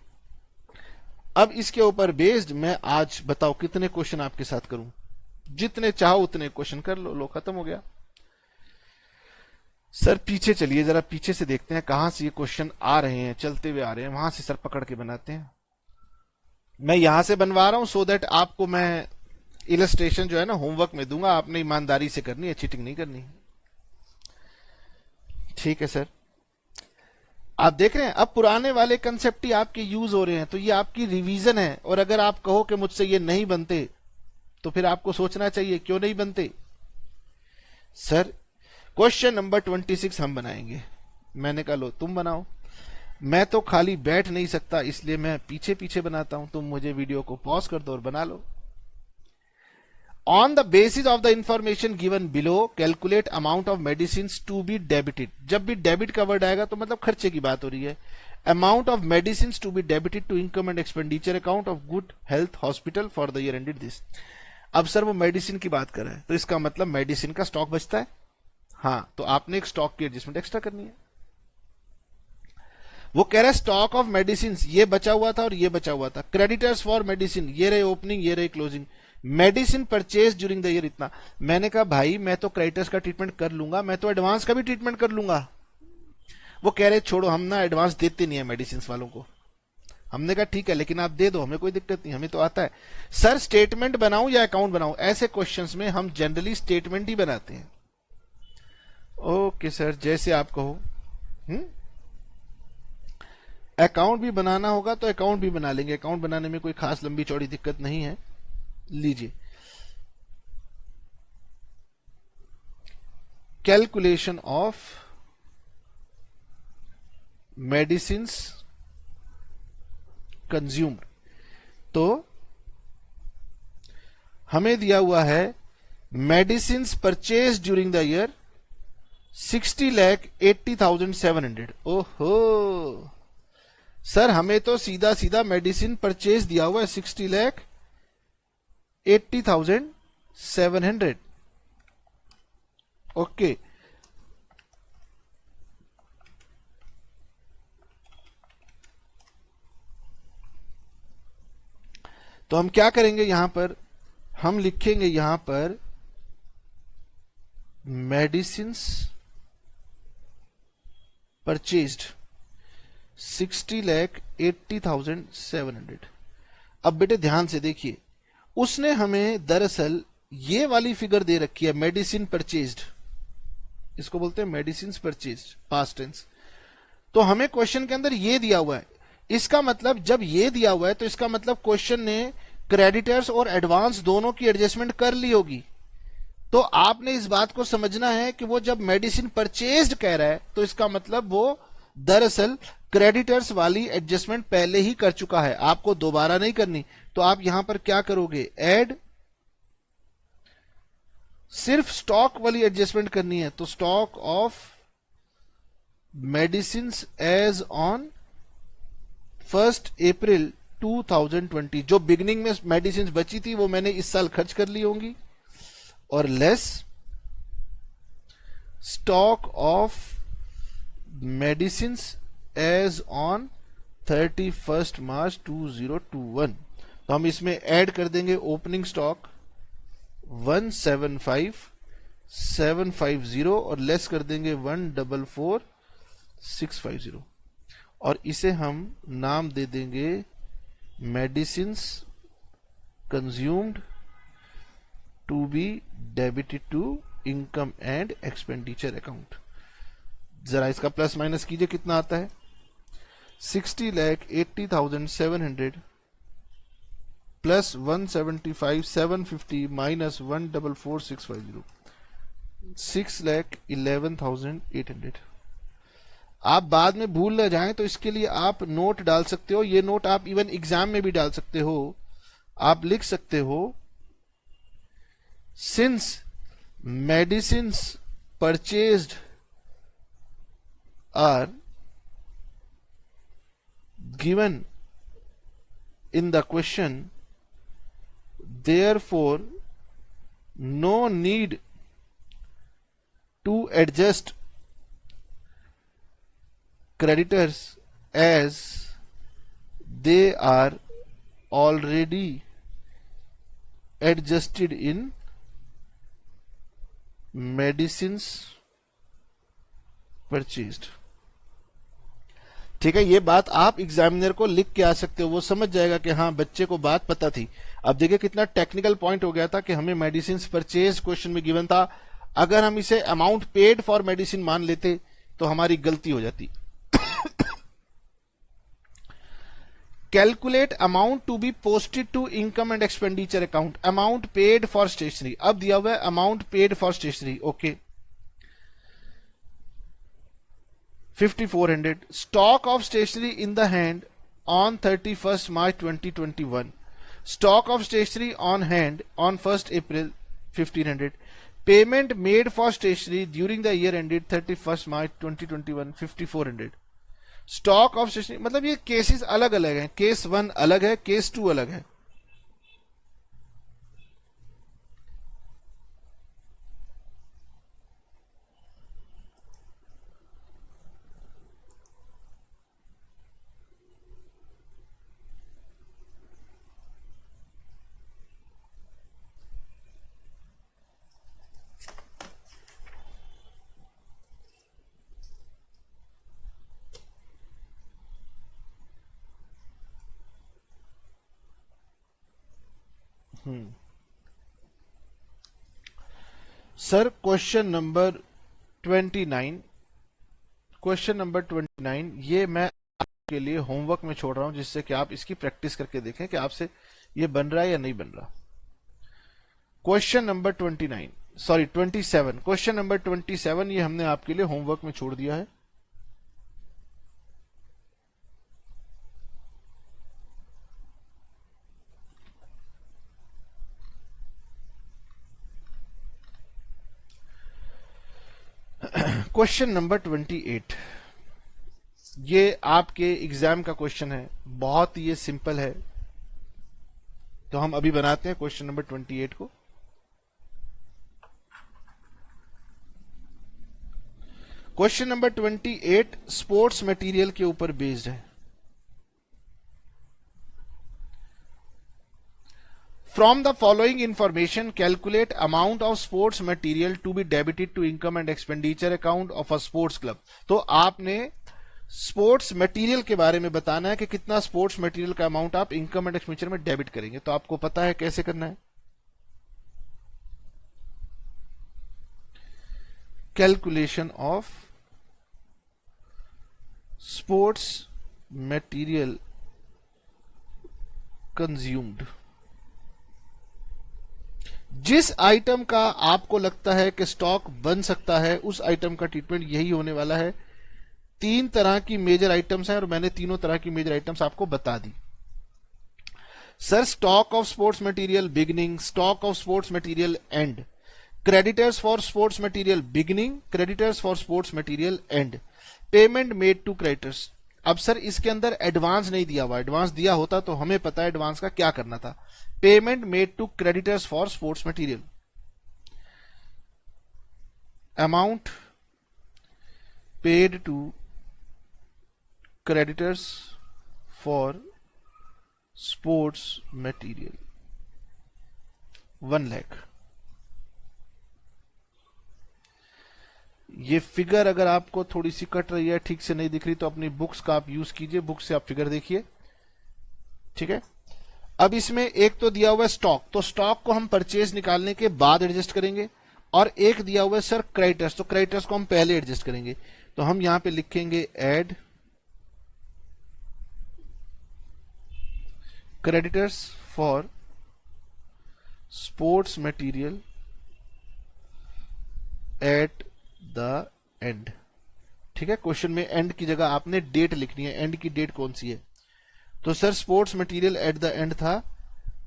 अब इसके ऊपर बेस्ड मैं आज बताओ कितने क्वेश्चन आपके साथ करूं, जितने चाहो उतने क्वेश्चन कर लो, खत्म हो गया। सर पीछे चलिए जरा, पीछे से देखते हैं कहां से ये क्वेश्चन आ रहे हैं, चलते हुए आ रहे हैं, वहां से सर पकड़ के बनाते हैं। मैं यहां से बनवा रहा हूं सो दैट आपको मैं इलस्ट्रेशन जो है ना होमवर्क में दूंगा, आपने ईमानदारी से करनी है, चीटिंग नहीं करनी। ठीक है सर, आप देख रहे हैं अब पुराने वाले कंसेप्ट ही आपके यूज हो रहे हैं, तो ये आपकी रिवीजन है। और अगर आप कहो कि मुझसे ये नहीं बनते तो फिर आपको सोचना चाहिए क्यों नहीं बनते। सर क्वेश्चन नंबर 26 हम बनाएंगे। मैंने कहा लो तुम बनाओ, मैं तो खाली बैठ नहीं सकता इसलिए मैं पीछे पीछे बनाता हूं, तुम मुझे वीडियो को पॉज कर दो और बना लो। On the basis of the information given below, calculate amount of medicines to be debited. जब भी डेबिट का वर्ड आएगा तो मतलब खर्चे की बात हो रही है। Amount of medicines to be debited to income and expenditure account of good health hospital for the year ended this. अब सर वो मेडिसिन की बात कर रहे हैं तो इसका मतलब मेडिसिन का स्टॉक बचता है। हाँ, तो आपने एक स्टॉक की एडजस्टमेंट एक्स्ट्रा करनी है। वो कह रहा है स्टॉक ऑफ मेडिसिन ये बचा हुआ था और ये बचा हुआ था। क्रेडिटर्स फॉर मेडिसिन ये रहे ओपनिंग, ये रहे closing. Medicine purchase during the year इतना। मैंने कहा भाई मैं तो क्रेडिटर्स का ट्रीटमेंट कर लूंगा, मैं तो एडवांस का भी ट्रीटमेंट कर लूंगा। वो कह रहे छोड़ो हम ना एडवांस देते नहीं है मेडिसिन वालों को। हमने कहा ठीक है लेकिन आप दे दो, हमें कोई दिक्कत नहीं, हमें तो आता है। सर स्टेटमेंट बनाऊं या अकाउंट बनाऊं, ऐसे क्वेश्चंस में हम जनरली स्टेटमेंट ही बनाते हैं। ओके सर जैसे आप कहो। अकाउंट भी बनाना होगा तो अकाउंट भी बना लेंगे, अकाउंट बनाने में कोई खास लंबी चौड़ी दिक्कत नहीं है। लीजिए कैलकुलेशन ऑफ मेडिसिन कंज्यूम्ड, तो हमें दिया हुआ है medicine purchase during the year 60,80,700। ओहो सर हमें तो सीधा सीधा मेडिसिन परचेज दिया हुआ है 60,80,700। ओके, तो हम क्या करेंगे यहां पर, हम लिखेंगे यहां पर मेडिसिन परचेज्ड 60,80,700। अब बेटे ध्यान से देखिए, उसने हमें दरअसल ये वाली फिगर दे रखी है मेडिसिन परचेज्ड, इसको बोलते हैं मेडिसिन परचेज्ड पास्ट टेंस। तो हमें क्वेश्चन के अंदर ये दिया हुआ है, इसका मतलब जब ये दिया हुआ है तो इसका मतलब क्वेश्चन ने क्रेडिटर्स और एडवांस दोनों की एडजस्टमेंट कर ली होगी। तो आपने इस बात को समझना है कि वो जब मेडिसिन परचेज्ड कह रहा है तो इसका मतलब वो दरअसल क्रेडिटर्स वाली एडजस्टमेंट पहले ही कर चुका है, आपको दोबारा नहीं करनी। तो आप यहां पर क्या करोगे, ऐड, सिर्फ स्टॉक वाली एडजस्टमेंट करनी है। तो stock of medicine as on 1 April 2020, जो बिगिनिंग में मेडिसिन बची थी वो मैंने इस साल खर्च कर ली होंगी, और less stock of medicine as on 31 March 2021। तो हम इसमें ऐड कर देंगे ओपनिंग स्टॉक 175,750 और लेस कर देंगे 144,650, और इसे हम नाम दे देंगे medicine consumed to be debited to income and expenditure account. जरा इसका प्लस माइनस कीजिए कितना आता है, 60,80,700 प्लस 175,750 माइनस 144,650, 6,11,800। आप बाद में भूल न जाएं तो इसके लिए आप नोट डाल सकते हो, ये नोट आप इवन एग्जाम में भी डाल सकते हो। आप लिख सकते हो since medicine purchased are given in the question, therefore no need to adjust creditors as they are already adjusted in medicines purchased. ठीक है, ये बात आप एग्जामिनर को लिख के आ सकते हो, वो समझ जाएगा कि हाँ बच्चे को बात पता थी. अब देखिए कितना टेक्निकल पॉइंट हो गया था कि हमें मेडिसिन परचेज क्वेश्चन में गिवन था. अगर हम इसे अमाउंट पेड फॉर मेडिसिन मान लेते तो हमारी गलती हो जाती. Calculate amount to be posted to income and expenditure account. Amount paid for stationery, अब दिया हुआ है amount paid for stationery. Okay, 5400. Stock of stationery in the hand on 31st March 2021. Stock of stationery on hand on 1st April 1500. Payment made for stationery during the year ended 31st March 2021 5400. Stock of stationery, मतलब ये cases अलग अलग हैं. Case 1 अलग है, case 2 अलग है. Sir question number 29, question number 29 ये मैं आपके लिए होमवर्क में छोड़ रहा हूं, जिससे कि आप इसकी प्रैक्टिस करके देखें कि आपसे ये बन रहा है या नहीं बन रहा. Question number 29, sorry 27, question number 27 ये हमने आपके लिए होमवर्क में छोड़ दिया है. क्वेश्चन नंबर 28 ये आपके एग्जाम का क्वेश्चन है, बहुत ही ये सिंपल है. तो हम अभी बनाते हैं क्वेश्चन नंबर 28 को. क्वेश्चन नंबर 28 स्पोर्ट्स मटेरियल के ऊपर बेस्ड है. From the following information, calculate amount of sports material to be debited to income and expenditure account of a sports club. तो आपने स्पोर्ट्स मटेरियल के बारे में बताना है कि कितना स्पोर्ट्स मटेरियल का अमाउंट आप इनकम एंड एक्सपेंडिचर में डेबिट करेंगे. तो आपको पता है कैसे करना है. Calculation of sports material consumed. जिस आइटम का आपको लगता है कि स्टॉक बन सकता है उस आइटम का ट्रीटमेंट यही होने वाला है. 3 तरह की मेजर आइटम्स हैं और मैंने तीनों तरह की मेजर आइटम्स आपको बता दी. Sir stock of sports material beginning, stock of sports material end, creditors for sports material beginning, creditors for sports material end, payment made to creditors. अब सर इसके अंदर एडवांस नहीं दिया हुआ, एडवांस दिया होता तो हमें पता है एडवांस का क्या करना था. Payment made to creditors for sports material, amount paid to creditors for sports material 1 lakh. ये फिगर अगर आपको थोड़ी सी कट रही है, ठीक से नहीं दिख रही, तो अपनी बुक्स का आप यूज कीजिए, बुक से आप फिगर देखिए. ठीक है. अब इसमें एक तो दिया हुआ है स्टॉक, तो स्टॉक को हम परचेज निकालने के बाद एडजस्ट करेंगे, और एक दिया हुआ है सर क्रेडिटर्स, तो क्रेडिटर्स को हम पहले एडजस्ट करेंगे. तो हम यहां पे लिखेंगे add creditors for sports material at the end. ठीक है. क्वेश्चन में एंड की जगह आपने डेट लिखनी है. एंड की डेट कौन सी है? तो sir sports material at the and था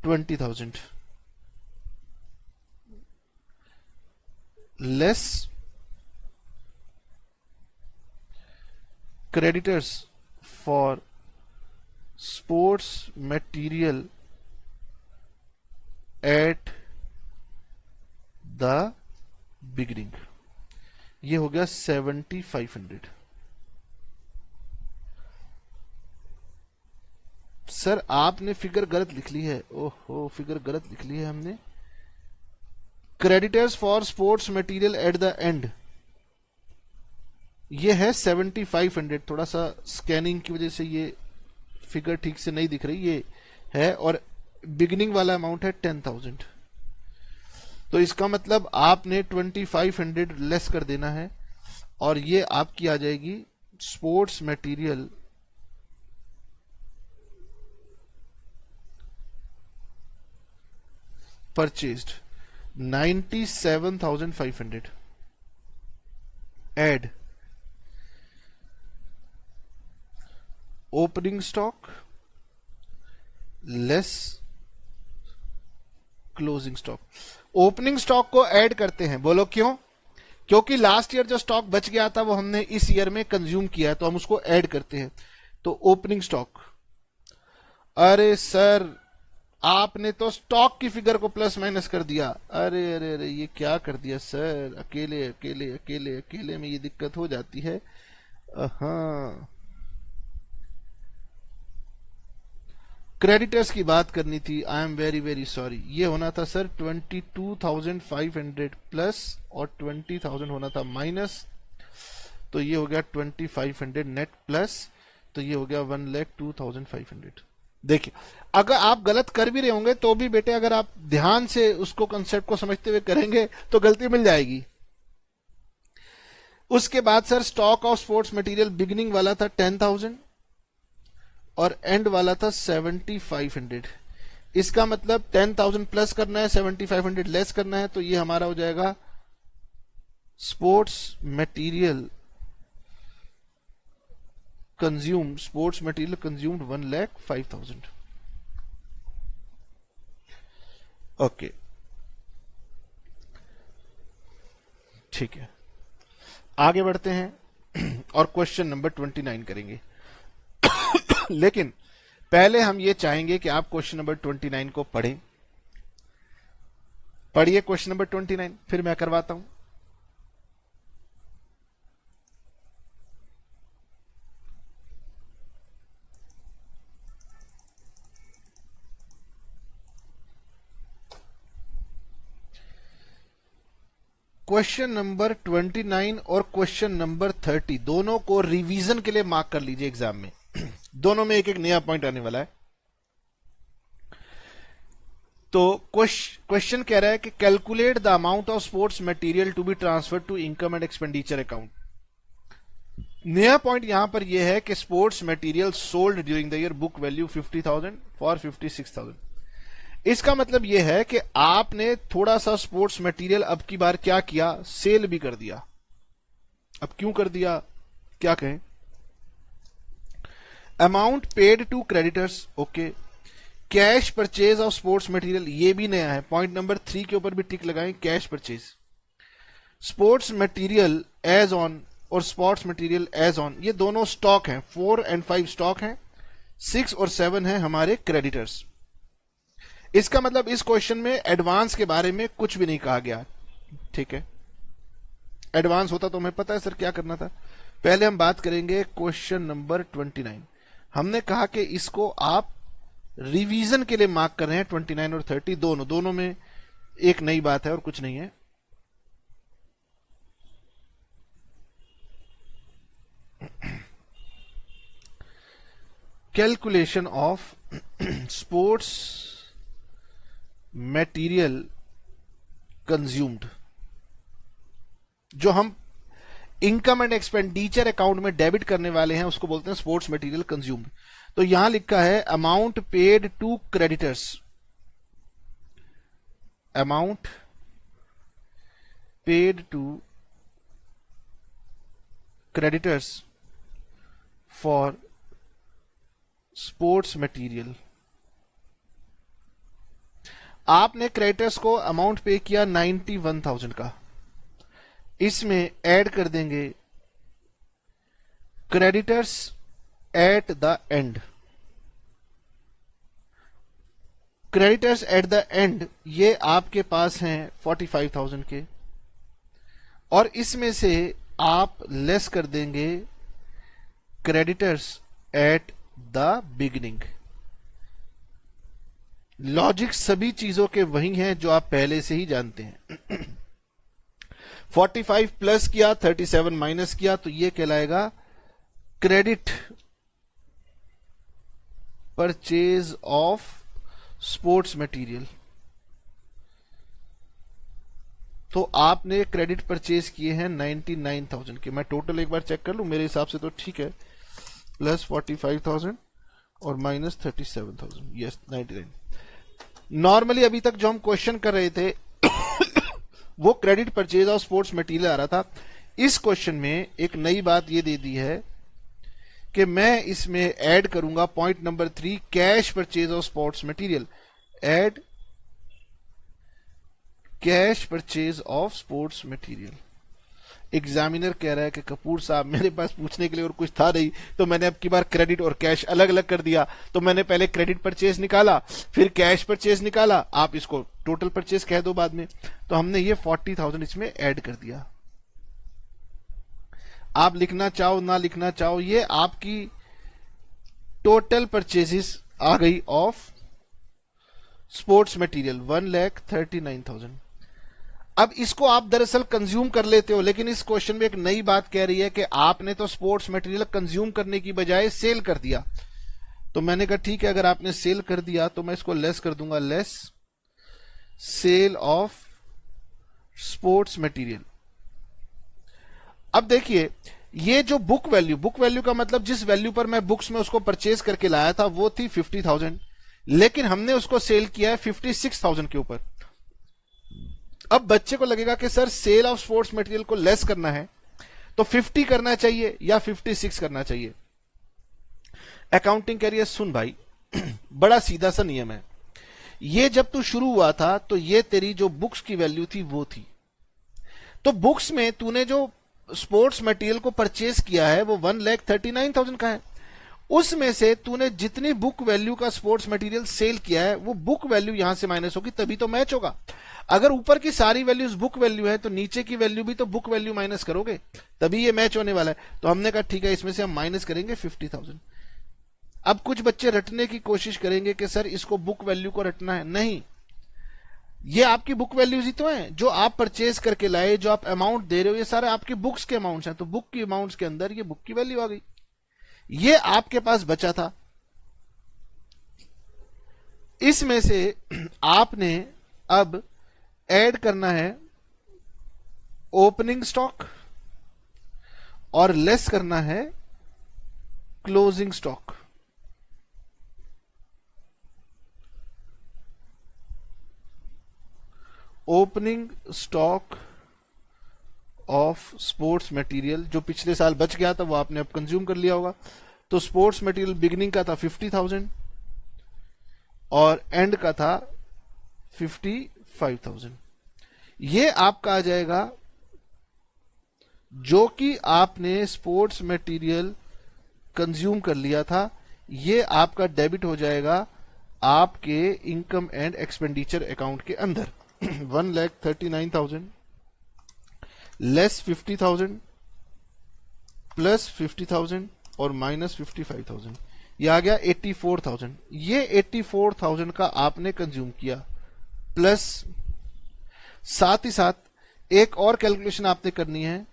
20,000 less creditors for sports material at the beginning, ये हो गया 7500। सर आपने फिगर गलत लिख ली है, ओहो फिगर गलत लिख ली है हमने। Creditors for sports material at the end, ये है 7500। थोड़ा सा स्कैनिंग की वजह से ये फिगर ठीक से नहीं दिख रही, ये है, और बिगिनिंग वाला अमाउंट है 10,000। तो इसका मतलब आपने 2500 लेस कर देना है, और ये आपकी आ जाएगी sports material purchased 97,500। Add opening stock less closing stock. Opening stock को ऐड करते हैं, बोलो क्यों? क्योंकि लास्ट ईयर जो स्टॉक बच गया था वो हमने इस ईयर में कंज्यूम किया है, तो हम उसको ऐड करते हैं। तो ओपनिंग स्टॉक, अरे सर आपने तो स्टॉक की फिगर को प्लस माइनस कर दिया। अरे अरे अरे ये क्या कर दिया सर, अकेले अकेले अकेले अकेले में ये दिक्कत हो जाती है। हाँ, क्रेडिटर्स की बात करनी थी, I am very very sorry. ये होना था सर 22,500 प्लस और 20,000 होना था माइनस, तो ये हो गया 2500 नेट प्लस, तो ये हो गया 1,02,500। देखिए अगर आप गलत कर भी रहे होंगे तो भी बेटे अगर आप ध्यान से उसको कंसेप्ट को समझते हुए करेंगे तो गलती मिल जाएगी। उसके बाद sir stock of sports material beginning वाला था 10,000 और एंड वाला था 7,500। इसका मतलब 10,000 प्लस करना है, 7,500 लेस करना है, तो ये हमारा हो जाएगा sports material consumed, sports material consumed 1,05,000। Okay ठीक है, आगे बढ़ते हैं और क्वेश्चन नंबर 29 करेंगे। लेकिन पहले हम ये चाहेंगे कि आप क्वेश्चन नंबर 29 को पढ़ें। पढ़िए क्वेश्चन नंबर 29, फिर मैं करवाता हूं। क्वेश्चन नंबर 29 और क्वेश्चन नंबर 30 दोनों को रिवीजन के लिए मार्क कर लीजिए एग्जाम में। दोनों में एक एक नया पॉइंट आने वाला है। तो क्वेश्चन कह रहा है कि calculate the amount of sports material to be transfer to income and expenditure account. नया पॉइंट यहां पर यह है कि sports material sold during the year book value 50,000 for 56,000। इसका मतलब यह है कि आपने थोड़ा सा स्पोर्ट्स मटेरियल अब की बार क्या किया, सेल भी कर दिया। अब क्यों कर दिया, क्या कहें? Amount paid to creditors, okay. Cash purchase of sports material, ये भी नया है। पॉइंट नंबर 3 के ऊपर भी टिक लगाएं, cash purchase. Sports material as on और स्पोर्ट्स मटेरियल एज ऑन, ये दोनों स्टॉक हैं। 4 और 5 स्टॉक हैं, 6 और 7 हैं हमारे क्रेडिटर्स। इसका मतलब इस क्वेश्चन में एडवांस के बारे में कुछ भी नहीं कहा गया, ठीक है। एडवांस होता तो हमें पता है सर क्या करना था। पहले हम बात करेंगे क्वेश्चन नंबर 29। हमने कहा कि इसको आप रिवीजन के लिए मार्क कर रहे हैं, 29 और 30 दोनों में एक नई बात है और कुछ नहीं है। Calculation of sports material consumed, जो हम इनकम एंड एक्सपेंडिचर अकाउंट में डेबिट करने वाले हैं उसको बोलते हैं स्पोर्ट्स मटेरियल कंज्यूम्ड। तो यहां लिखा है amount paid to creditors, amount paid to creditors for sports material. आपने क्रेडिटर्स को अमाउंट पे किया 91,000 का, इसमें ऐड कर देंगे creditors at the end. Creditors at the end ये आपके पास हैं 45,000 के, और इसमें से आप लेस कर देंगे creditors at the beginning. Logic सभी चीजों के वही हैं जो आप पहले से ही जानते हैं। 45 प्लस किया, 37 माइनस किया, तो ये कहलाएगा credit purchase of sports material. तो आपने क्रेडिट परचेज किए हैं 99,000 के। मैं टोटल एक बार चेक कर लूं, मेरे हिसाब से तो ठीक है। प्लस 45,000 और माइनस 37,000, यस 99। नॉर्मली अभी तक जो हम क्वेश्चन कर रहे थे वो credit purchase of sports material आ रहा था। इस क्वेश्चन में एक नई बात ये दे दी है कि मैं इसमें ऐड करूंगा point number 3, cash purchase of sports material. Add cash purchase of sports material. Examiner कह रहा है कि कपूर साहब मेरे पास पूछने के लिए और कुछ था नहीं, तो मैंने अब की बार क्रेडिट और कैश अलग अलग कर दिया। तो मैंने पहले क्रेडिट परचेज निकाला, फिर कैश परचेज निकाला, आप इसको टोटल परचेज कह दो बाद में। तो हमने ये 40,000 इसमें ऐड कर दिया। आप लिखना चाहो ना लिखना चाहो, ये आपकी टोटल परचेजेस आ गई ऑफ स्पोर्ट्स मटेरियल 1,39,000। अब इसको आप दरअसल कंज्यूम कर लेते हो, लेकिन इस क्वेश्चन में एक नई बात कह रही है कि आपने तो स्पोर्ट्स मटेरियल कंज्यूम करने की बजाय सेल कर दिया। तो मैंने कहा ठीक है, अगर आपने सेल कर दिया तो मैं इसको लेस कर दूंगा, less sale of sports material. अब देखिए, ये जो बुक वैल्यू का मतलब जिस वैल्यू पर मैं बुक्स में उसको परचेज करके लाया था वो थी 50,000, लेकिन हमने उसको सेल किया है 56,000 के ऊपर। अब बच्चे को लगेगा कि sir sale of sports material को लेस करना है तो 50 करना चाहिए या 56 करना चाहिए। अकाउंटिंग कह रही है सुन भाई बड़ा सीधा सा नियम है, ये जब तू शुरू हुआ था तो ये तेरी जो बुक्स की वैल्यू थी वो थी। तो बुक्स में तूने जो स्पोर्ट्स मटेरियल को परचेज किया है वो 1,39,000 का है। उसमें से तूने जितनी बुक वैल्यू का स्पोर्ट्स मटेरियल सेल किया है वो बुक वैल्यू यहां से माइनस होगी, तभी तो मैच होगा। अगर ऊपर की सारी वैल्यूज बुक वैल्यू है तो नीचे की वैल्यू भी तो बुक वैल्यू माइनस करोगे, तभी ये मैच होने वाला है। तो हमने कहा ठीक है, इसमें से हम माइनस करेंगे 50,000। अब कुछ बच्चे रटने की कोशिश करेंगे कि सर इसको बुक वैल्यू को रटना है, नहीं, ये आपकी बुक वैल्यूज ही तो हैं जो आप परचेज करके लाए, जो आप अमाउंट दे रहे हो, ये सारे आपके बुक्स के अमाउंट्स हैं। तो बुक की अमाउंट्स के अंदर ये बुक की वैल्यू आ गई, ये आपके पास बचा था। इसमें से आपने अब ऐड करना है ओपनिंग स्टॉक और लेस करना है closing stock. Opening stock of sports material जो पिछले साल बच गया था वो आपने अब कंज्यूम कर लिया होगा। तो स्पोर्ट्स मटेरियल बिगिनिंग का था 50,000 और एंड का था 55,000। ये आपका आ जाएगा जो कि आपने स्पोर्ट्स मटेरियल कंज्यूम कर लिया था, ये आपका डेबिट हो जाएगा आपके इनकम एंड एक्सपेंडिचर अकाउंट के अंदर। 1,39,000 लेस 50,000 प्लस 50,000 और माइनस 55,000, ये आ गया 84,000। ये 84,000 का आपने कंज्यूम किया, प्लस साथ ही साथ एक और कैलकुलेशन आपने करनी है,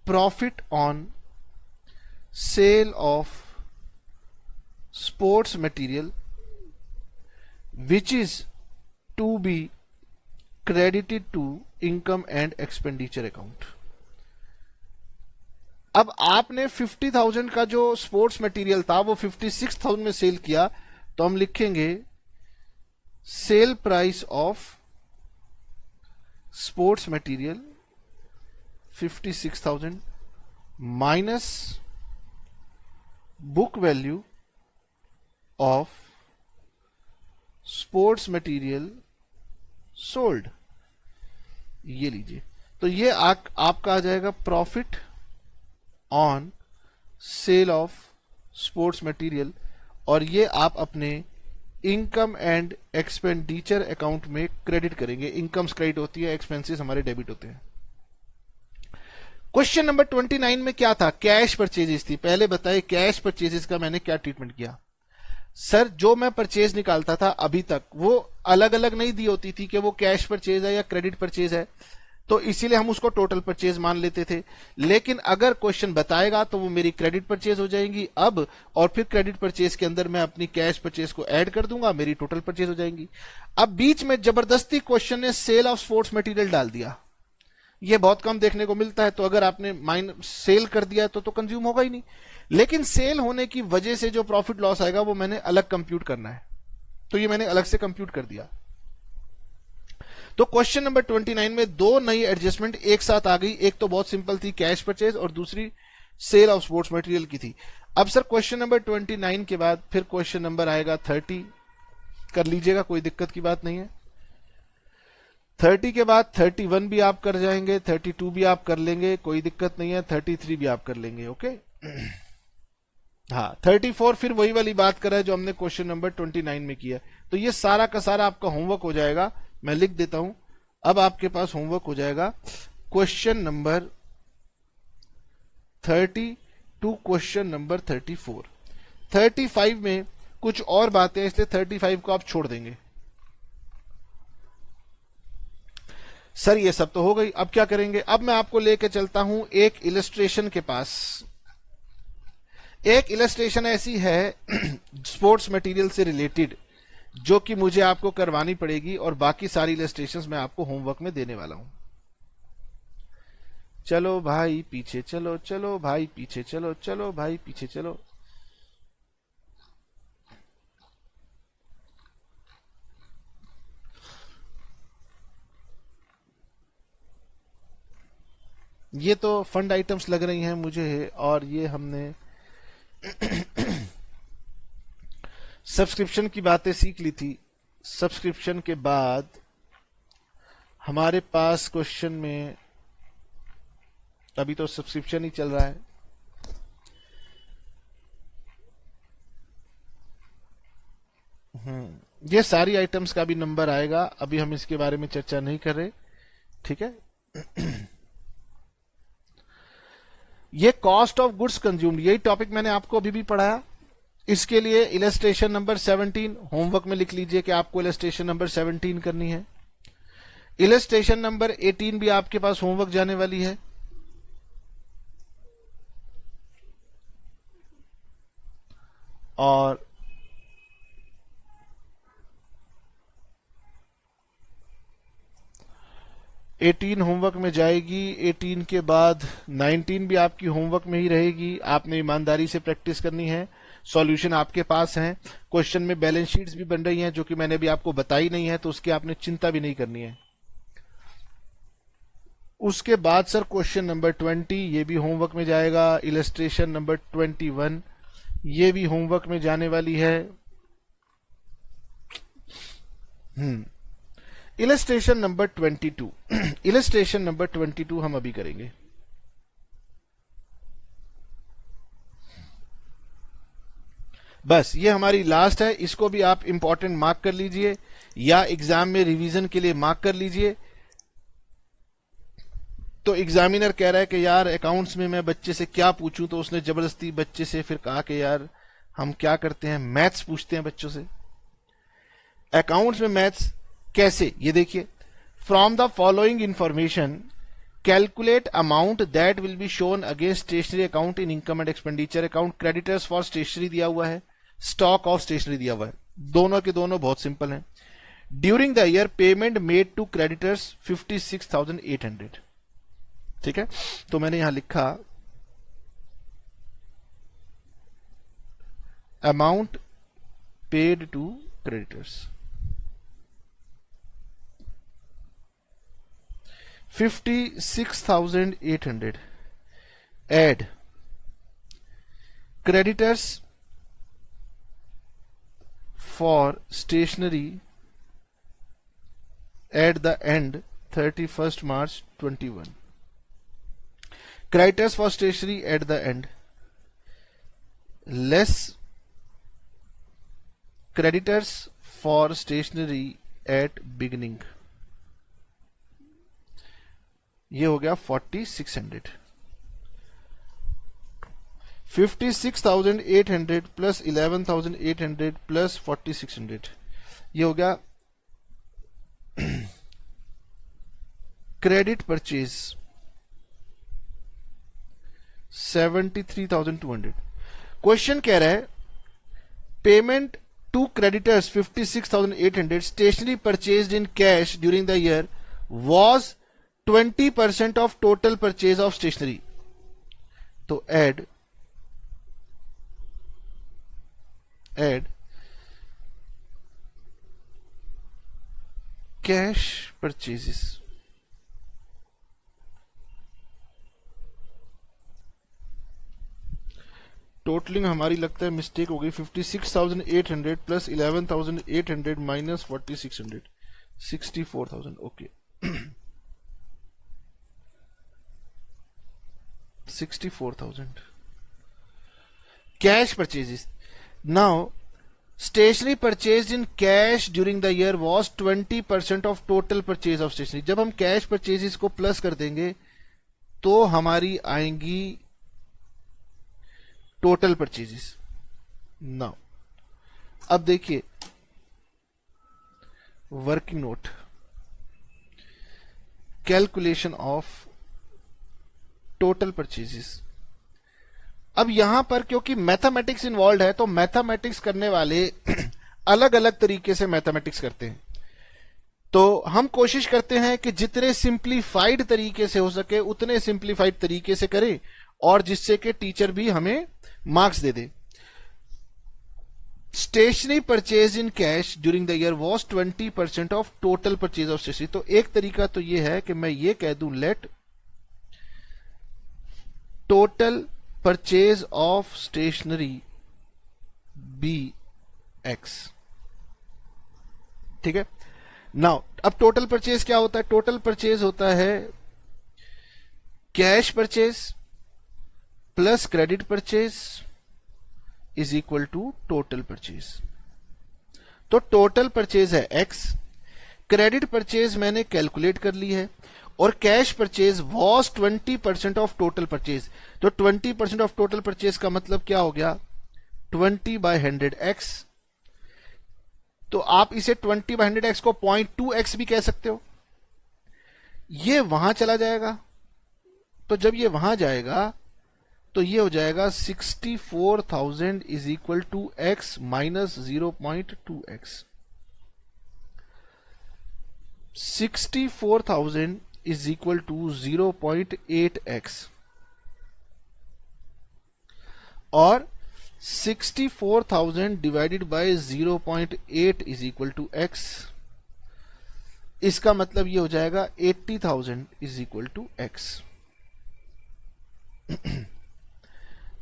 profit on sale of sports material which is to be credited to income and expenditure account. अब आपने 50,000 का जो स्पोर्ट्स मटेरियल था वो 56,000 में सेल किया, तो हम लिखेंगे sale price of sports material 56,000 minus book value of sports material sold. ये लीजिए, तो ये आपका आ जाएगा profit on sale of sports material, और ये आप अपने इनकम एंड एक्सपेंडिचर अकाउंट में क्रेडिट करेंगे। इनकम्स क्रेडिट होती है, एक्सपेंसेस हमारे डेबिट होते हैं। क्वेश्चन नंबर 29 में क्या था? कैश परचेजेस थी। पहले बताइए कैश परचेजेस का मैंने क्या ट्रीटमेंट किया। सर जो मैं परचेज निकालता था अभी तक वो अलग अलग नहीं दी होती थी कि वो कैश परचेज है या क्रेडिट परचेज है, तो इसीलिए हम उसको टोटल परचेज मान लेते थे। लेकिन अगर क्वेश्चन बताएगा तो वो मेरी क्रेडिट परचेज हो जाएंगी अब, और फिर क्रेडिट परचेज के अंदर मैं अपनी कैश परचेज को ऐड कर दूंगा, मेरी टोटल परचेज हो जाएंगी। अब बीच में जबरदस्ती क्वेश्चन ने सेल ऑफ स्पोर्ट्स मटेरियल डाल दिया। ये बहुत कम देखने को मिलता है, तो अगर आपने सेल कर दिया तो कंज्यूम होगा ही नहीं। लेकिन सेल होने की वजह से जो प्रॉफिट लॉस आएगा वो मैंने अलग कंप्यूट करना है, तो ये मैंने अलग से कंप्यूट कर दिया। तो क्वेश्चन नंबर 29 में दो नई एडजस्टमेंट एक साथ आ गई। एक तो बहुत सिंपल थी, कैश परचेज, और दूसरी सेल ऑफ स्पोर्ट्स मटेरियल की थी। अब सर क्वेश्चन नंबर 29 के बाद फिर क्वेश्चन नंबर आएगा 30, कर लीजिएगा, कोई दिक्कत की बात नहीं है। 30 के बाद 31 भी आप कर जाएंगे, 32 भी आप कर लेंगे, कोई दिक्कत नहीं है, 33 भी आप कर लेंगे। ओके हाँ, 34 फिर वही वाली बात कर रहा है जो हमने क्वेश्चन नंबर 29 में किया। तो ये सारा का सारा आपका होमवर्क हो जाएगा। मैं लिख देता हूं, अब आपके पास होमवर्क हो जाएगा question number 30 to question number 34। 35 में कुछ और बातें, इसलिए 35 को आप छोड़ देंगे। सर ये सब तो हो गई, अब क्या करेंगे? अब मैं आपको लेके चलता हूं एक इलस्ट्रेशन के पास। एक इलस्ट्रेशन ऐसी है स्पोर्ट्स मटेरियल से रिलेटेड जो कि मुझे आपको करवानी पड़ेगी, और बाकी सारी इलस्ट्रेशंस मैं आपको होमवर्क में देने वाला हूं। चलो भाई पीछे चलो, चलो भाई पीछे चलो, चलो भाई पीछे चलो। ये तो फंड आइटम्स लग रही हैं मुझे, और ये हमने सब्सक्रिप्शन की बातें सीख ली थी। सब्सक्रिप्शन के बाद हमारे पास क्वेश्चन में अभी तो सब्सक्रिप्शन ही चल रहा है। ये सारी आइटम्स का भी नंबर आएगा, अभी हम इसके बारे में चर्चा नहीं कर रहे, ठीक है। ये कॉस्ट ऑफ गुड्स कंज्यूम्ड, यही टॉपिक मैंने आपको अभी भी पढ़ाया। इसके लिए इलस्ट्रेशन नंबर 17 होमवर्क में लिख लीजिए कि आपको इलस्ट्रेशन नंबर 17 करनी है। इलस्ट्रेशन नंबर 18 भी आपके पास होमवर्क जाने वाली है। और एटीन होमवर्क में जाएगी। 18 के बाद 19 भी आपकी होमवर्क में ही रहेगी। आपने ईमानदारी से प्रैक्टिस करनी है। सॉल्यूशन आपके पास है। क्वेश्चन में बैलेंस शीट्स भी बन रही हैं जो कि मैंने अभी आपको बताई नहीं है, तो उसकी आपने चिंता भी नहीं करनी है। उसके बाद सर क्वेश्चन नंबर 20 ये भी होमवर्क में जाएगा। इलस्ट्रेशन नंबर 21 ये भी होमवर्क में जाने वाली है। इलस्ट्रेशन नंबर 22 इलस्ट्रेशन नंबर 22 हम अभी करेंगे। बस ये हमारी लास्ट है। इसको भी आप इंपॉर्टेंट मार्क कर लीजिए या एग्जाम में रिवीजन के लिए मार्क कर लीजिए। तो एग्जामिनर कह रहा है कि यार अकाउंट्स में मैं बच्चे से क्या पूछूं, तो उसने जबरदस्ती बच्चे से फिर कहा कि यार हम क्या करते हैं, मैथ्स पूछते हैं बच्चों से। अकाउंट्स में मैथ्स कैसे, ये देखिए। From the following information calculate amount that will be shown against stationery account in income and expenditure account. Creditors for stationery दिया हुआ है, स्टॉक ऑफ स्टेशनरी दिया हुआ है। दोनों के दोनों बहुत सिंपल हैं। During the year payment made to creditors 56,800। ठीक है, तो मैंने यहां लिखा amount paid to creditors 56,800 add creditors for stationery at the end 31st March 21. Creditors for stationery at the end less creditors for stationery at beginning, ये हो गया 4600। 56,800 plus 11,800 plus 4600, ये हो गया क्रेडिट परचेज 73,200। क्वेश्चन कह रहा है payment to creditors 56,800 stationery purchased in cash during the year was 20% of total purchase of stationery. तो एड कैश परचेजेस, टोटलिंग हमारी लगता है मिस्टेक हो गई। 56,800 plus 11,800 minus 4600, 64,000। Okay 64,000 cash purchases. Now stationery purchase in cash during the year was 20% of total purchase of stationery. जब हम cash purchases को plus कर देंगे तो हमारी आएंगी टोटल परचेजेस। नाउ अब देखिए working note, calculation of total purchases. अब यहां पर क्योंकि मैथमेटिक्स इन्वॉल्व है तो मैथमेटिक्स करने वाले अलग अलग तरीके से मैथमेटिक्स करते हैं। तो हम कोशिश करते हैं कि जितने सिंप्लीफाइड तरीके से हो सके उतने सिंप्लीफाइड तरीके से करें और जिससे कि टीचर भी हमें मार्क्स दे दे। Stationery purchase in cash during the year was 20% of total purchase of stationery. तो एक तरीका तो यह है कि मैं ये कह दूं let total purchase of stationery be x. ठीक है। नाउ अब टोटल परचेज क्या होता है? टोटल परचेज होता है cash purchase plus credit purchase is equal to total purchase. तो टोटल परचेज है एक्स, क्रेडिट परचेज मैंने कैलकुलेट कर ली है और cash purchase was 20% of total purchase. तो 20% ऑफ टोटल परचेज का मतलब क्या हो गया? 20/100x। तो आप इसे 20/100x को 0.2x भी कह सकते हो। ये वहां चला जाएगा, तो जब ये वहां जाएगा तो ये हो जाएगा 64,000 is equal to x minus 0.2x। 64,000 is equal to 0.8x और 64,000 divided by 0.8 is equal to x। इसका मतलब ये हो जाएगा 80,000 इज इक्वल टू x।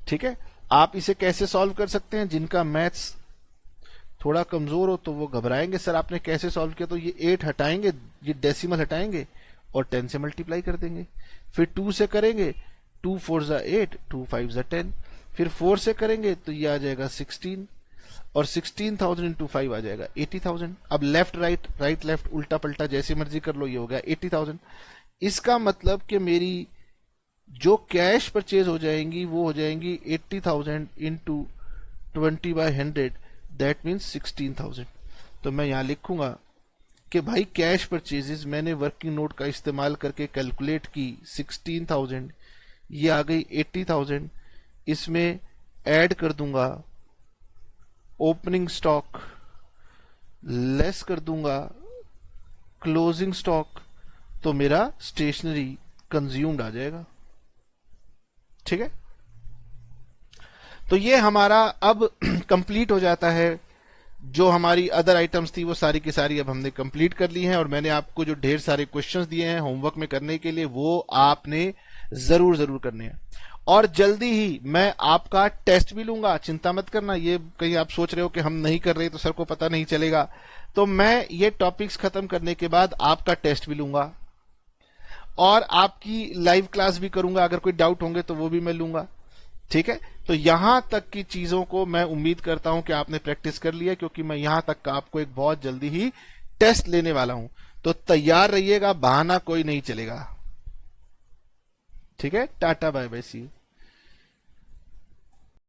ठीक है। आप इसे कैसे सॉल्व कर सकते हैं? जिनका मैथ्स थोड़ा कमजोर हो तो वो घबराएंगे, सर आपने कैसे सॉल्व किया? तो ये 8 हटाएंगे, ये डेसिमल हटाएंगे और 10 से मल्टीप्लाई कर देंगे। फिर 2 से करेंगे, 2 4 जा 8, 2 5 जा 10। फिर 4 से करेंगे तो ये आ जाएगा 16 और 16,000 इंटू 5 आ जाएगा 80,000। अब लेफ्ट राइट राइट लेफ्ट उल्टा पल्टा जैसे मर्जी कर लो, ये हो गया 80,000। इसका मतलब कि मेरी जो कैश परचेज हो जाएंगी वो हो जाएंगी 80,000 इंटू 20/100, दैट मीन्स 16,000। तो मैं यहां लिखूंगा कि भाई कैश परचेजेस मैंने वर्किंग नोट का इस्तेमाल करके कैलकुलेट की 16,000, ये आ गई 80,000। इसमें ऐड कर दूंगा ओपनिंग स्टॉक, लेस कर दूंगा क्लोजिंग स्टॉक, तो मेरा स्टेशनरी कंज्यूम्ड आ जाएगा। ठीक है। तो ये हमारा अब कंप्लीट हो जाता है। जो हमारी अदर आइटम्स थी वो सारी की सारी अब हमने कंप्लीट कर ली हैं और मैंने आपको जो ढेर सारे क्वेश्चंस दिए हैं होमवर्क में करने के लिए वो आपने जरूर करने हैं। और जल्दी ही मैं आपका टेस्ट भी लूंगा, चिंता मत करना। ये कहीं आप सोच रहे हो कि हम नहीं कर रहे तो सर को पता नहीं चलेगा, तो मैं ये टॉपिक्स खत्म करने के बाद आपका टेस्ट भी लूंगा और आपकी लाइव क्लास भी करूंगा। अगर कोई डाउट होंगे तो वो भी मैं लूंगा। ठीक है, तो यहां तक की चीजों को मैं उम्मीद करता हूं कि आपने प्रैक्टिस कर लिया, क्योंकि मैं यहां तक का आपको एक बहुत जल्दी ही टेस्ट लेने वाला हूं। तो तैयार रहिएगा, बहाना कोई नहीं चलेगा। ठीक है, tata bye bye, see you.